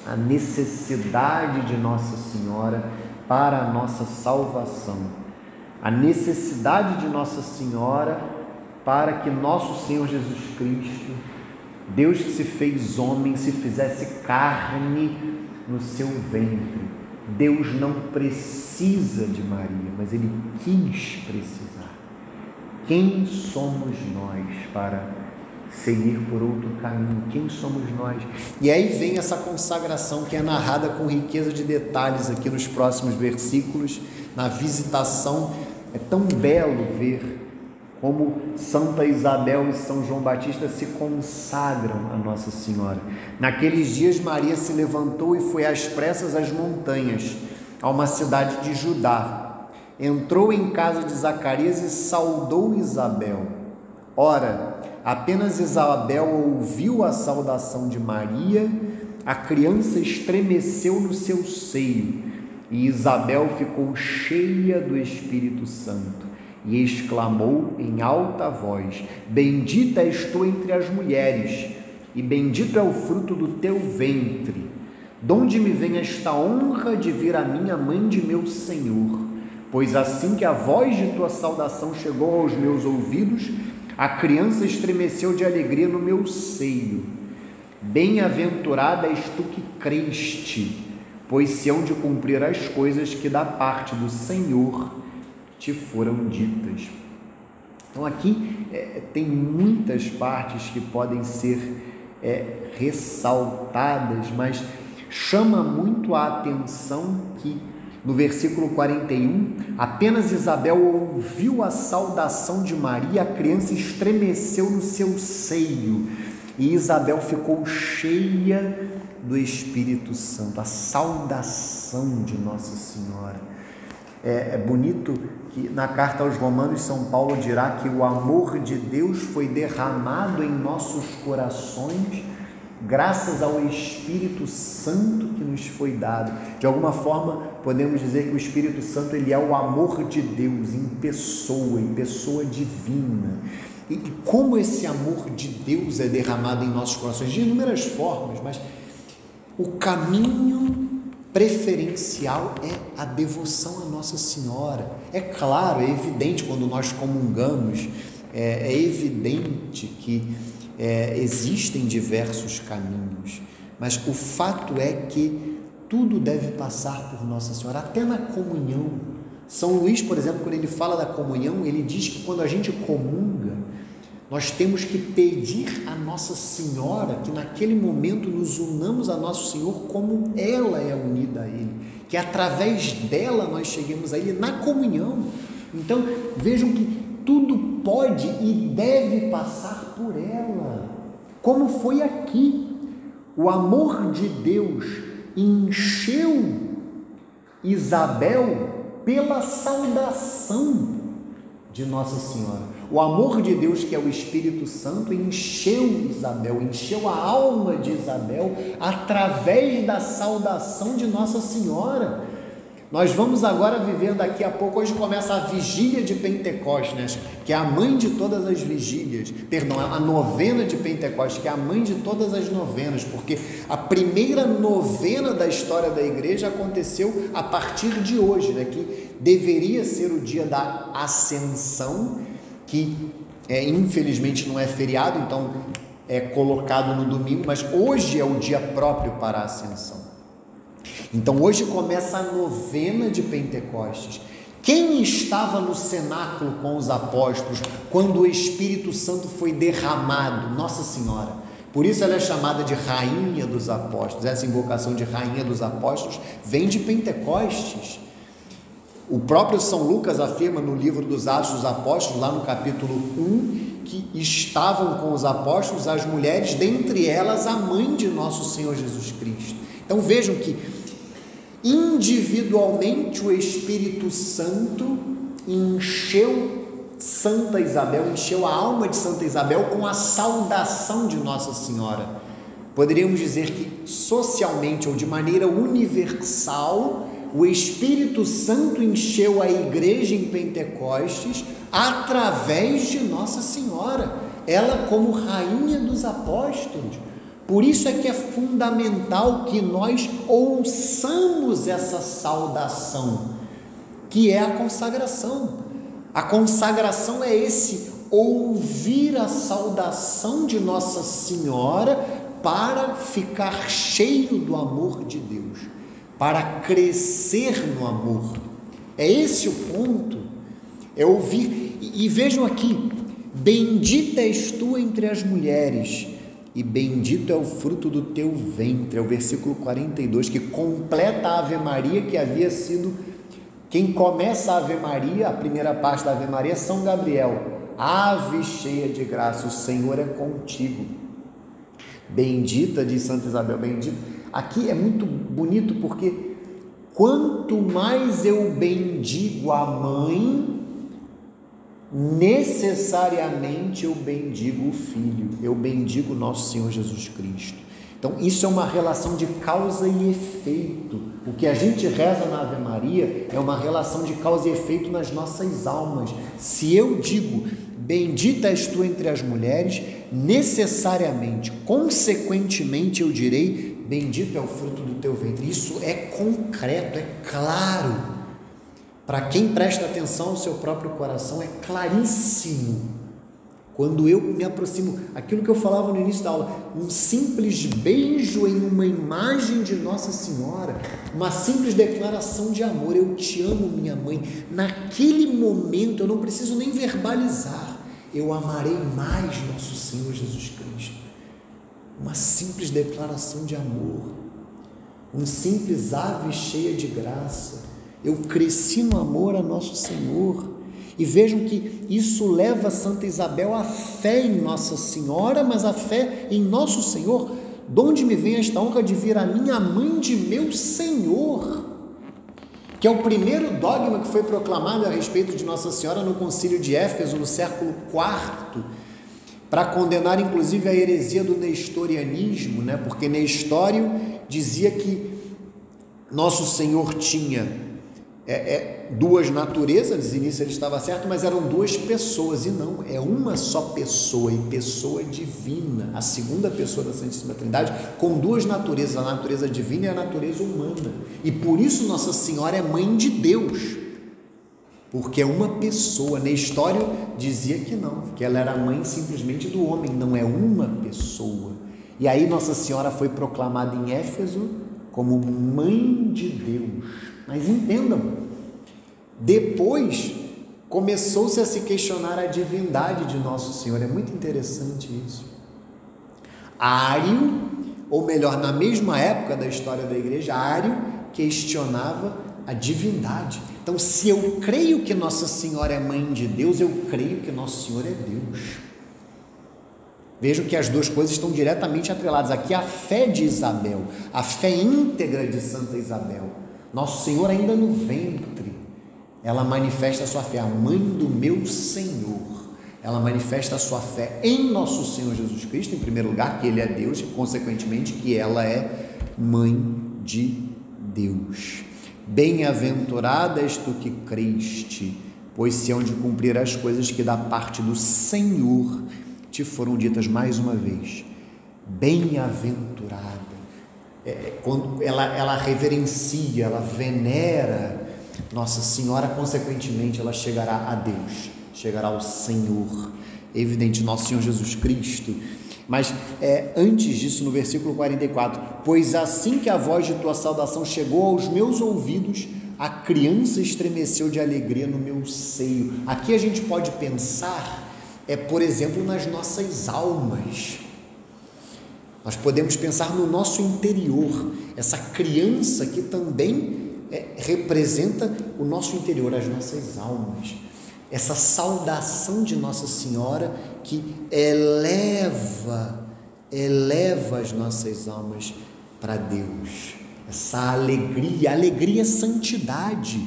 a necessidade de Nossa Senhora para a nossa salvação, a necessidade de Nossa Senhora para que nosso Senhor Jesus Cristo Deus que se fez homem, se fizesse carne no seu ventre. Deus não precisa de Maria, mas Ele quis precisar. Quem somos nós para seguir por outro caminho? Quem somos nós? E aí vem essa consagração que é narrada com riqueza de detalhes aqui nos próximos versículos, na visitação. É tão belo ver como Santa Isabel e São João Batista se consagram a Nossa Senhora. Naqueles dias Maria se levantou e foi às pressas às montanhas, a uma cidade de Judá. Entrou em casa de Zacarias e saudou Isabel. Ora, apenas Isabel ouviu a saudação de Maria, a criança estremeceu no seu seio, e Isabel ficou cheia do Espírito Santo e exclamou em alta voz: Bendita és tu entre as mulheres, e bendito é o fruto do teu ventre. Donde me vem esta honra de vir a minha mãe de meu Senhor? Pois assim que a voz de tua saudação chegou aos meus ouvidos, a criança estremeceu de alegria no meu seio. Bem-aventurada és tu que creste, pois se hão de cumprir as coisas que da parte do Senhor te foram ditas. Então aqui tem muitas partes que podem ser ressaltadas, mas chama muito a atenção que no versículo 41, apenas Isabel ouviu a saudação de Maria, a criança estremeceu no seu seio, e Isabel ficou cheia do Espírito Santo, a saudação de Nossa Senhora. É bonito que na carta aos Romanos, São Paulo dirá que o amor de Deus foi derramado em nossos corações graças ao Espírito Santo que nos foi dado. De alguma forma, podemos dizer que o Espírito Santo ele é o amor de Deus em pessoa divina. E como esse amor de Deus é derramado em nossos corações? De inúmeras formas, mas o caminho preferencial é a devoção a Nossa Senhora. É claro, é evidente quando nós comungamos, é evidente que existem diversos caminhos, mas o fato é que tudo deve passar por Nossa Senhora, até na comunhão. São Luís, por exemplo, quando ele fala da comunhão, ele diz que quando a gente comunga, nós temos que pedir a Nossa Senhora que naquele momento nos unamos a Nosso Senhor como ela é unida a Ele, que através dela nós cheguemos a Ele na comunhão. Então vejam que tudo pode e deve passar por ela, como foi aqui. O amor de Deus encheu Isabel pela saudação de Nossa Senhora. O amor de Deus, que é o Espírito Santo, encheu Isabel, encheu a alma de Isabel através da saudação de Nossa Senhora. Nós vamos agora viver daqui a pouco, hoje começa a vigília de Pentecostes, né? Que é a mãe de todas as vigílias, a novena de Pentecostes, que é a mãe de todas as novenas, porque a primeira novena da história da igreja aconteceu a partir de hoje, né? Que deveria ser o dia da Ascensão, que infelizmente não é feriado, então é colocado no domingo, mas hoje é o dia próprio para a Ascensão. Então hoje começa a novena de Pentecostes. Quem estava no cenáculo com os apóstolos quando o Espírito Santo foi derramado? Nossa Senhora. Por isso ela é chamada de Rainha dos Apóstolos. Essa invocação de Rainha dos Apóstolos vem de Pentecostes. O próprio São Lucas afirma no livro dos Atos dos Apóstolos, lá no capítulo 1, que estavam com os apóstolos as mulheres, dentre elas a mãe de nosso Senhor Jesus Cristo. Então vejam que individualmente o Espírito Santo encheu Santa Isabel, encheu a alma de Santa Isabel com a saudação de Nossa Senhora. Poderíamos dizer que socialmente ou de maneira universal, o Espírito Santo encheu a igreja em Pentecostes através de Nossa Senhora, ela como Rainha dos Apóstolos. Por isso é que é fundamental que nós ouçamos essa saudação, que é a consagração. A consagração é esse ouvir a saudação de Nossa Senhora para ficar cheio do amor de Deus, para crescer no amor. É esse o ponto, é ouvir. E vejam aqui, bendita és tu entre as mulheres, e bendito é o fruto do teu ventre, é o versículo 42, que completa a Ave Maria, que havia sido, quem começa a Ave Maria, a primeira parte da Ave Maria, é São Gabriel, ave cheia de graça, o Senhor é contigo, bendita, diz Santa Isabel, bendita. Aqui é muito bonito, porque quanto mais eu bendigo a mãe, necessariamente eu bendigo o Filho, eu bendigo nosso Senhor Jesus Cristo. Então isso é uma relação de causa e efeito. O que a gente reza na Ave Maria é uma relação de causa e efeito nas nossas almas. Se eu digo, bendita és tu entre as mulheres, necessariamente, consequentemente eu direi, bendito é o fruto do teu ventre. Isso é concreto, é claro. Para quem presta atenção ao seu próprio coração, é claríssimo. Quando eu me aproximo, aquilo que eu falava no início da aula, um simples beijo em uma imagem de Nossa Senhora, uma simples declaração de amor, eu te amo, minha mãe, naquele momento eu não preciso nem verbalizar, eu amarei mais nosso Senhor Jesus Cristo. Uma simples declaração de amor, um simples ave cheia de graça, eu cresci no amor a nosso Senhor. E vejam que isso leva Santa Isabel à fé em Nossa Senhora, mas a fé em nosso Senhor. De onde me vem esta honra de vir a mim, a mãe de meu Senhor? Que é o primeiro dogma que foi proclamado a respeito de Nossa Senhora no concílio de Éfeso, no século IV, para condenar inclusive a heresia do nestorianismo, né? Porque Nestório dizia que Nosso Senhor tinha duas naturezas, no início ele estava certo, mas eram duas pessoas, e não, é uma só pessoa, e pessoa divina, a segunda pessoa da Santíssima Trindade, com duas naturezas, a natureza divina e a natureza humana, e por isso Nossa Senhora é mãe de Deus, porque é uma pessoa. Nestório dizia que não, que ela era mãe simplesmente do homem, não é uma pessoa, e aí Nossa Senhora foi proclamada em Éfeso como mãe de Deus. Mas entendam, depois começou-se a se questionar a divindade de Nosso Senhor, é muito interessante isso. Ário, ou melhor, na mesma época da história da igreja, Ário questionava a divindade. Então, se eu creio que Nossa Senhora é mãe de Deus, eu creio que Nosso Senhor é Deus. Vejam que as duas coisas estão diretamente atreladas. Aqui a fé de Isabel, a fé íntegra de Santa Isabel. Nosso Senhor ainda no ventre, ela manifesta a sua fé, a mãe do meu Senhor, ela manifesta a sua fé em nosso Senhor Jesus Cristo, em primeiro lugar, que Ele é Deus, e consequentemente que ela é mãe de Deus. Bem-aventurada és tu que criste, pois se hão de cumprir as coisas que da parte do Senhor te foram ditas. Mais uma vez, bem-aventurada. Quando ela reverencia, ela venera Nossa Senhora, consequentemente ela chegará a Deus, chegará ao Senhor, evidente, nosso Senhor Jesus Cristo. Mas antes disso, no versículo 44, pois assim que a voz de tua saudação chegou aos meus ouvidos, a criança estremeceu de alegria no meu seio. Aqui a gente pode pensar, por exemplo, nas nossas almas. Nós podemos pensar no nosso interior, essa criança que também representa o nosso interior, as nossas almas, essa saudação de Nossa Senhora que eleva as nossas almas para Deus, essa alegria, alegria é santidade.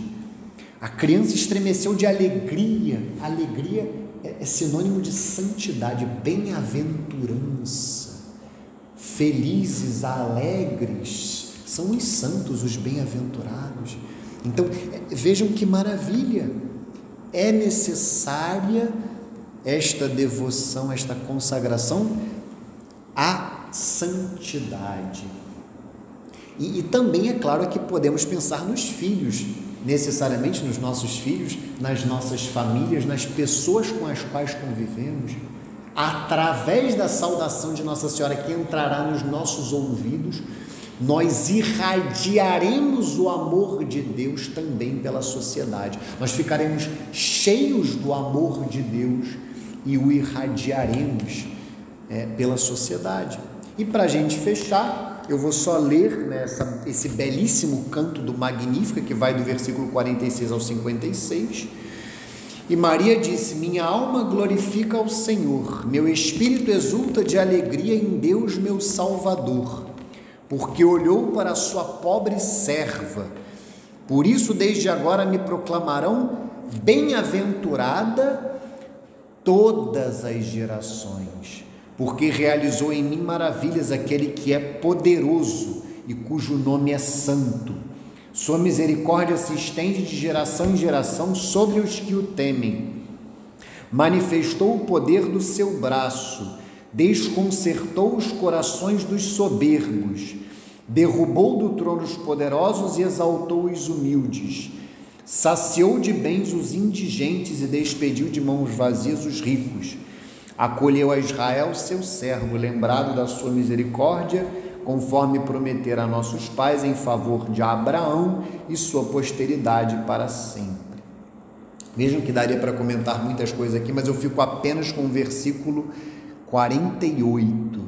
A criança estremeceu de alegria, alegria é sinônimo de santidade, bem-aventurança. Felizes, alegres, são os santos, os bem-aventurados. Então, vejam que maravilha, é necessária esta devoção, esta consagração à santidade. E também é claro que podemos pensar nos filhos, necessariamente nos nossos filhos, nas nossas famílias, nas pessoas com as quais convivemos, através da saudação de Nossa Senhora que entrará nos nossos ouvidos, nós irradiaremos o amor de Deus também pela sociedade. Nós ficaremos cheios do amor de Deus e o irradiaremos pela sociedade. E para a gente fechar, eu vou só ler esse belíssimo canto do Magnífica, que vai do versículo 46 ao 56. E Maria disse: minha alma glorifica ao Senhor, meu espírito exulta de alegria em Deus meu Salvador, porque olhou para a sua pobre serva. Por isso desde agora me proclamarão bem-aventurada todas as gerações, porque realizou em mim maravilhas aquele que é poderoso e cujo nome é santo. Sua misericórdia se estende de geração em geração sobre os que o temem. Manifestou o poder do seu braço, desconcertou os corações dos soberbos, derrubou do trono os poderosos e exaltou os humildes, saciou de bens os indigentes e despediu de mãos vazias os ricos. Acolheu a Israel, seu servo, lembrado da sua misericórdia, conforme prometera a nossos pais em favor de Abraão e sua posteridade para sempre. Vejam que daria para comentar muitas coisas aqui, mas eu fico apenas com o versículo 48.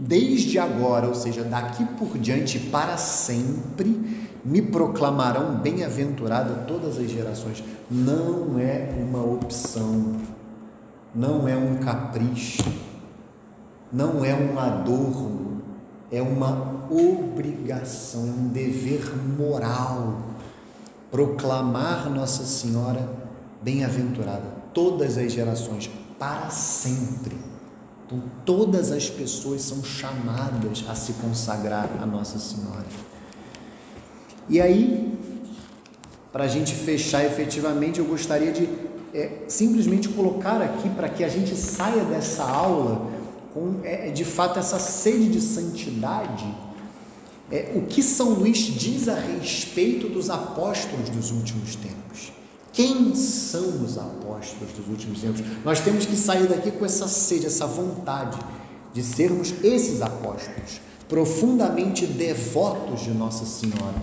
Desde agora, ou seja, daqui por diante, para sempre, me proclamarão bem-aventurada todas as gerações. Não é uma opção, não é um capricho, não é um adorno, é uma obrigação, é um dever moral proclamar Nossa Senhora bem-aventurada todas as gerações, para sempre. Então todas as pessoas são chamadas a se consagrar a Nossa Senhora. E aí, para a gente fechar efetivamente, eu gostaria de simplesmente colocar aqui, para que a gente saia dessa aula com, de fato, essa sede de santidade, o que São Luís diz a respeito dos apóstolos dos últimos tempos. Quem são os apóstolos dos últimos tempos? Nós temos que sair daqui com essa sede, essa vontade de sermos esses apóstolos, profundamente devotos de Nossa Senhora.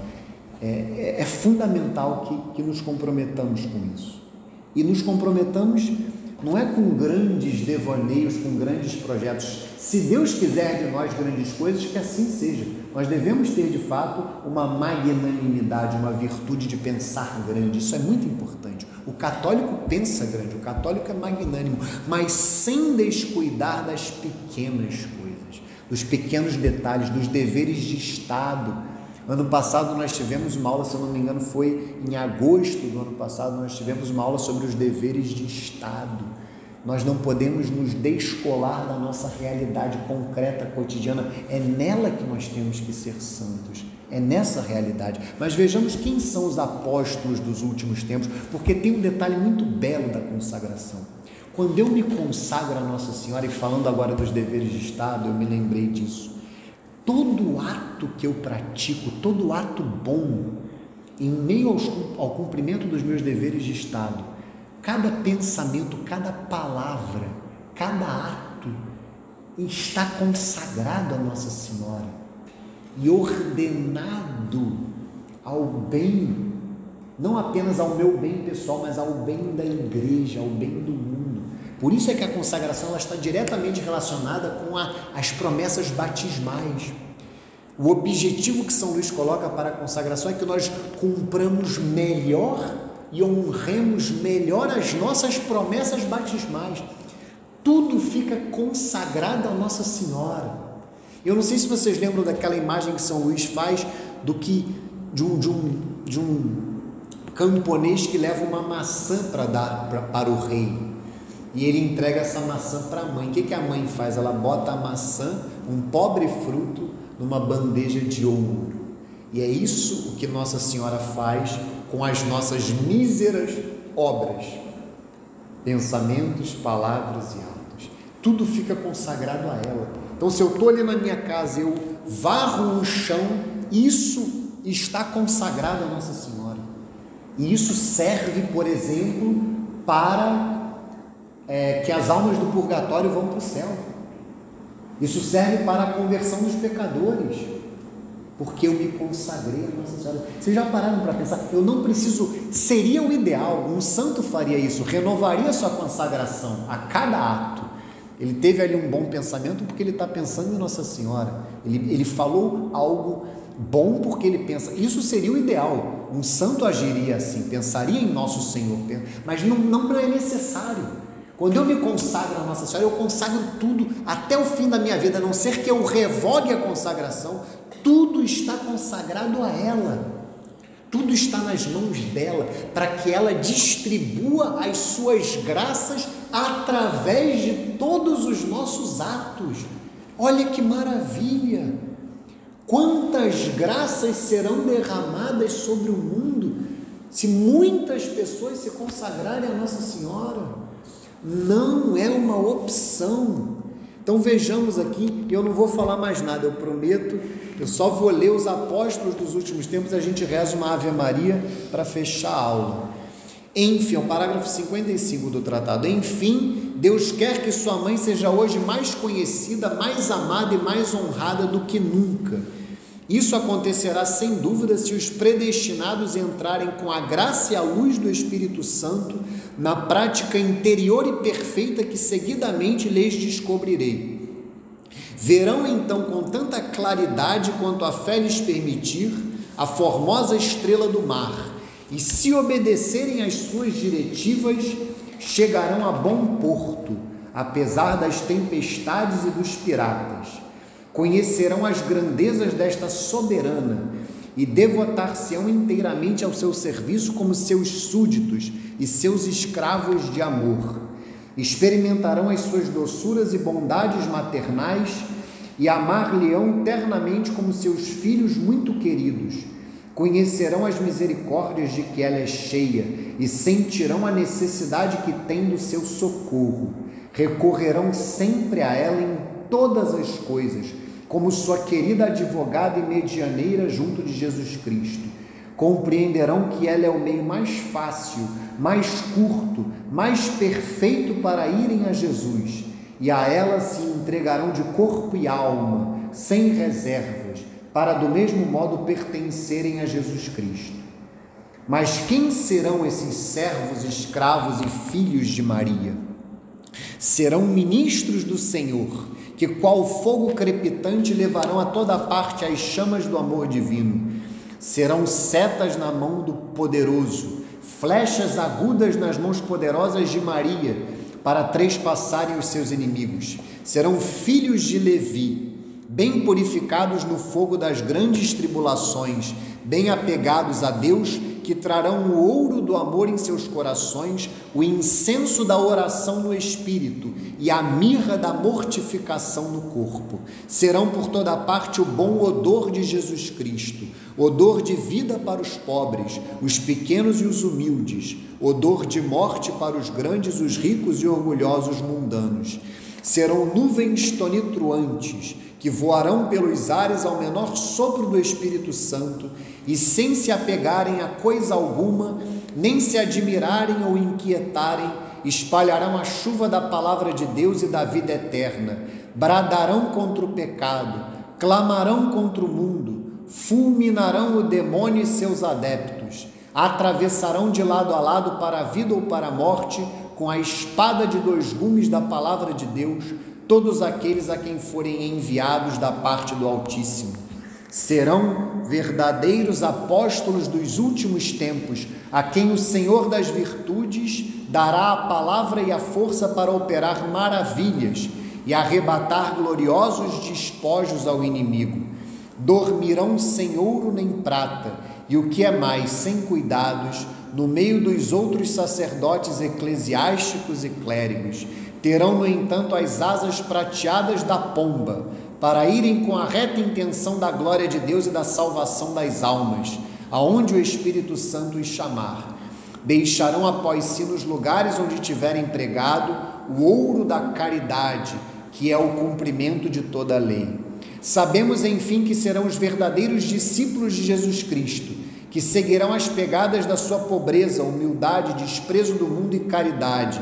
É fundamental que nos comprometamos com isso. E nos comprometamos não é com grandes devaneios, com grandes projetos. Se Deus quiser de nós grandes coisas, que assim seja. Nós devemos ter, de fato, uma magnanimidade, uma virtude de pensar grande. Isso é muito importante. O católico pensa grande, o católico é magnânimo, mas sem descuidar das pequenas coisas, dos pequenos detalhes, dos deveres de Estado. Ano passado nós tivemos uma aula, se eu não me engano, foi em agosto do ano passado, nós tivemos uma aula sobre os deveres de Estado. Nós não podemos nos descolar da nossa realidade concreta, cotidiana. É nela que nós temos que ser santos, é nessa realidade. Mas vejamos quem são os apóstolos dos últimos tempos, porque tem um detalhe muito belo da consagração. Quando eu me consagro a Nossa Senhora, e falando agora dos deveres de Estado, eu me lembrei disso. Todo ato que eu pratico, todo ato bom, em meio ao cumprimento dos meus deveres de Estado, cada pensamento, cada palavra, cada ato está consagrado a Nossa Senhora e ordenado ao bem, não apenas ao meu bem pessoal, mas ao bem da igreja, ao bem do mundo. Por isso é que a consagração ela está diretamente relacionada com as promessas batismais. O objetivo que São Luís coloca para a consagração é que nós cumpramos melhor e honremos melhor as nossas promessas batismais. Tudo fica consagrado a Nossa Senhora. Eu não sei se vocês lembram daquela imagem que São Luís faz de um camponês que leva uma maçã para dar para o rei. E ele entrega essa maçã para a mãe. O que a mãe faz? Ela bota a maçã, um pobre fruto, numa bandeja de ouro. E é isso o que Nossa Senhora faz com as nossas míseras obras, pensamentos, palavras e atos. Tudo fica consagrado a ela. Então, se eu estou ali na minha casa, eu varro o chão, isso está consagrado a Nossa Senhora. E isso serve, por exemplo, para que as almas do purgatório vão para o céu. Isso serve para a conversão dos pecadores, porque eu me consagrei a Nossa Senhora. Vocês já pararam para pensar? Eu não preciso, seria o ideal, um santo faria isso, renovaria sua consagração a cada ato. Ele teve ali um bom pensamento porque ele está pensando em Nossa Senhora. Ele falou algo bom porque ele pensa. Isso seria o ideal. Um santo agiria assim, pensaria em Nosso Senhor, mas não é necessário. Quando eu me consagro a Nossa Senhora, eu consagro tudo até o fim da minha vida, a não ser que eu revogue a consagração. Tudo está consagrado a ela, tudo está nas mãos dela, para que ela distribua as suas graças através de todos os nossos atos. Olha que maravilha! Quantas graças serão derramadas sobre o mundo se muitas pessoas se consagrarem a Nossa Senhora. Não é uma opção. Então vejamos aqui, eu não vou falar mais nada, eu prometo, eu só vou ler os apóstolos dos últimos tempos, a gente reza uma Ave Maria para fechar a aula. Enfim, o parágrafo 55 do tratado. Enfim, Deus quer que sua mãe seja hoje mais conhecida, mais amada e mais honrada do que nunca. Isso acontecerá sem dúvida se os predestinados entrarem com a graça e a luz do Espírito Santo na prática interior e perfeita que seguidamente lhes descobrirei. Verão então com tanta claridade quanto a fé lhes permitir a formosa estrela do mar, e se obedecerem às suas diretivas, chegarão a bom porto, apesar das tempestades e dos piratas. Conhecerão as grandezas desta soberana e devotar-se-ão inteiramente ao seu serviço como seus súditos e seus escravos de amor. Experimentarão as suas doçuras e bondades maternais e amar-lhe-ão ternamente como seus filhos muito queridos. Conhecerão as misericórdias de que ela é cheia e sentirão a necessidade que tem do seu socorro. Recorrerão sempre a ela em todas as coisas, como sua querida advogada e medianeira junto de Jesus Cristo. Compreenderão que ela é o meio mais fácil, mais curto, mais perfeito para irem a Jesus, e a ela se entregarão de corpo e alma, sem reservas, para do mesmo modo pertencerem a Jesus Cristo. Mas quem serão esses servos, escravos e filhos de Maria? Serão ministros do Senhor, que qual fogo crepitante levarão a toda parte as chamas do amor divino. Serão setas na mão do poderoso, flechas agudas nas mãos poderosas de Maria, para trespassarem os seus inimigos. Serão filhos de Levi, bem purificados no fogo das grandes tribulações, bem apegados a Deus, que trarão o ouro do amor em seus corações, o incenso da oração no espírito e a mirra da mortificação no corpo. Serão por toda parte o bom odor de Jesus Cristo, odor de vida para os pobres, os pequenos e os humildes, odor de morte para os grandes, os ricos e orgulhosos mundanos. Serão nuvens tonitruantes, que voarão pelos ares ao menor sopro do Espírito Santo e sem se apegarem a coisa alguma, nem se admirarem ou inquietarem, espalharão a chuva da palavra de Deus e da vida eterna, bradarão contra o pecado, clamarão contra o mundo, fulminarão o demônio e seus adeptos, atravessarão de lado a lado para a vida ou para a morte, com a espada de 2 gumes da palavra de Deus, todos aqueles a quem forem enviados da parte do Altíssimo. Serão verdadeiros apóstolos dos últimos tempos, a quem o Senhor das virtudes dará a palavra e a força para operar maravilhas e arrebatar gloriosos despojos ao inimigo. Dormirão sem ouro nem prata, e o que é mais, sem cuidados, no meio dos outros sacerdotes eclesiásticos e clérigos. Terão, no entanto, as asas prateadas da pomba, para irem com a reta intenção da glória de Deus e da salvação das almas, aonde o Espírito Santo os chamar. Deixarão após si nos lugares onde tiverem pregado o ouro da caridade, que é o cumprimento de toda a lei. Sabemos, enfim, que serão os verdadeiros discípulos de Jesus Cristo, que seguirão as pegadas da sua pobreza, humildade, desprezo do mundo e caridade.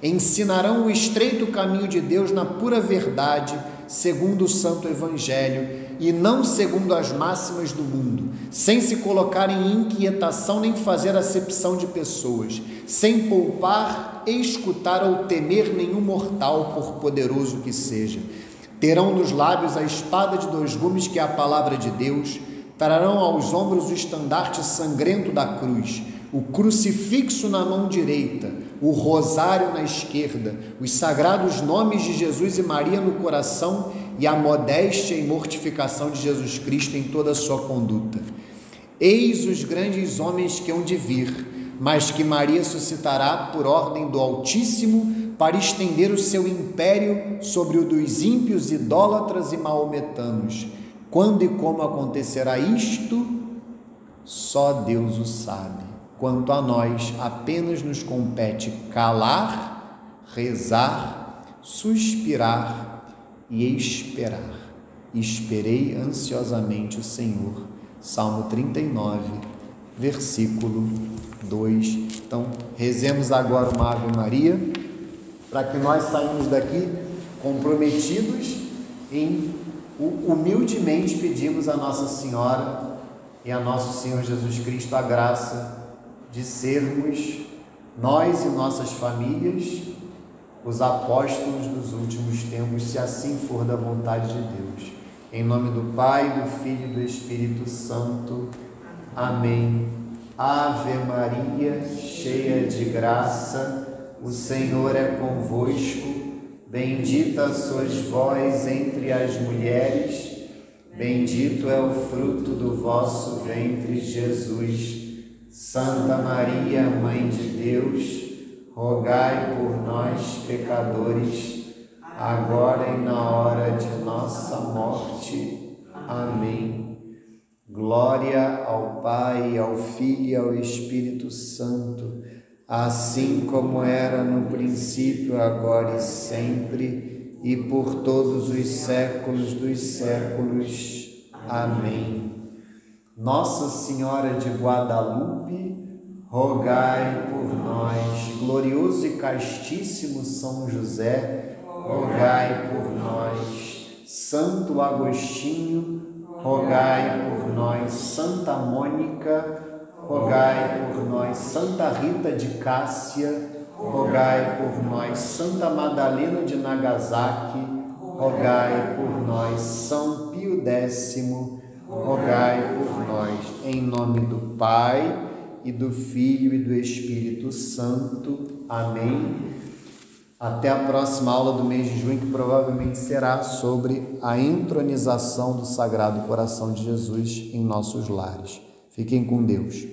Ensinarão o estreito caminho de Deus na pura verdade, segundo o Santo Evangelho, e não segundo as máximas do mundo, sem se colocar em inquietação nem fazer acepção de pessoas, sem poupar, escutar ou temer nenhum mortal, por poderoso que seja. Terão nos lábios a espada de 2 gumes, que é a palavra de Deus, trarão aos ombros o estandarte sangrento da cruz, o crucifixo na mão direita, o rosário na esquerda, os sagrados nomes de Jesus e Maria no coração e a modéstia e mortificação de Jesus Cristo em toda a sua conduta. Eis os grandes homens que hão de vir, mas que Maria suscitará por ordem do Altíssimo para estender o seu império sobre o dos ímpios, idólatras e maometanos. Quando e como acontecerá isto, só Deus o sabe. Quanto a nós, apenas nos compete calar, rezar, suspirar e esperar. Esperei ansiosamente o Senhor. Salmo 39, versículo 2. Então, rezemos agora uma Ave Maria, para que nós saímos daqui comprometidos em humildemente pedimos a Nossa Senhora e a nosso Senhor Jesus Cristo a graça de sermos, nós e nossas famílias, os apóstolos dos últimos tempos, se assim for da vontade de Deus. Em nome do Pai, do Filho e do Espírito Santo. Amém. Ave Maria, cheia de graça, o Senhor é convosco. Bendita sois vós entre as mulheres, bendito é o fruto do vosso ventre, Jesus. Santa Maria, Mãe de Deus, rogai por nós, pecadores, agora e na hora de nossa morte. Amém. Glória ao Pai, ao Filho e ao Espírito Santo, assim como era no princípio, agora e sempre, e por todos os séculos dos séculos. Amém. Nossa Senhora de Guadalupe, rogai por nós. Glorioso e castíssimo São José, rogai por nós. Santo Agostinho, rogai por nós. Santa Mônica, rogai por nós. Santa Rita de Cássia, rogai por nós. Santa Madalena de Nagasaki, rogai por nós. São Pio X, rogai por nós. Em nome do Pai, e do Filho e do Espírito Santo. Amém. Até a próxima aula do mês de junho, que provavelmente será sobre a entronização do Sagrado Coração de Jesus em nossos lares. Fiquem com Deus.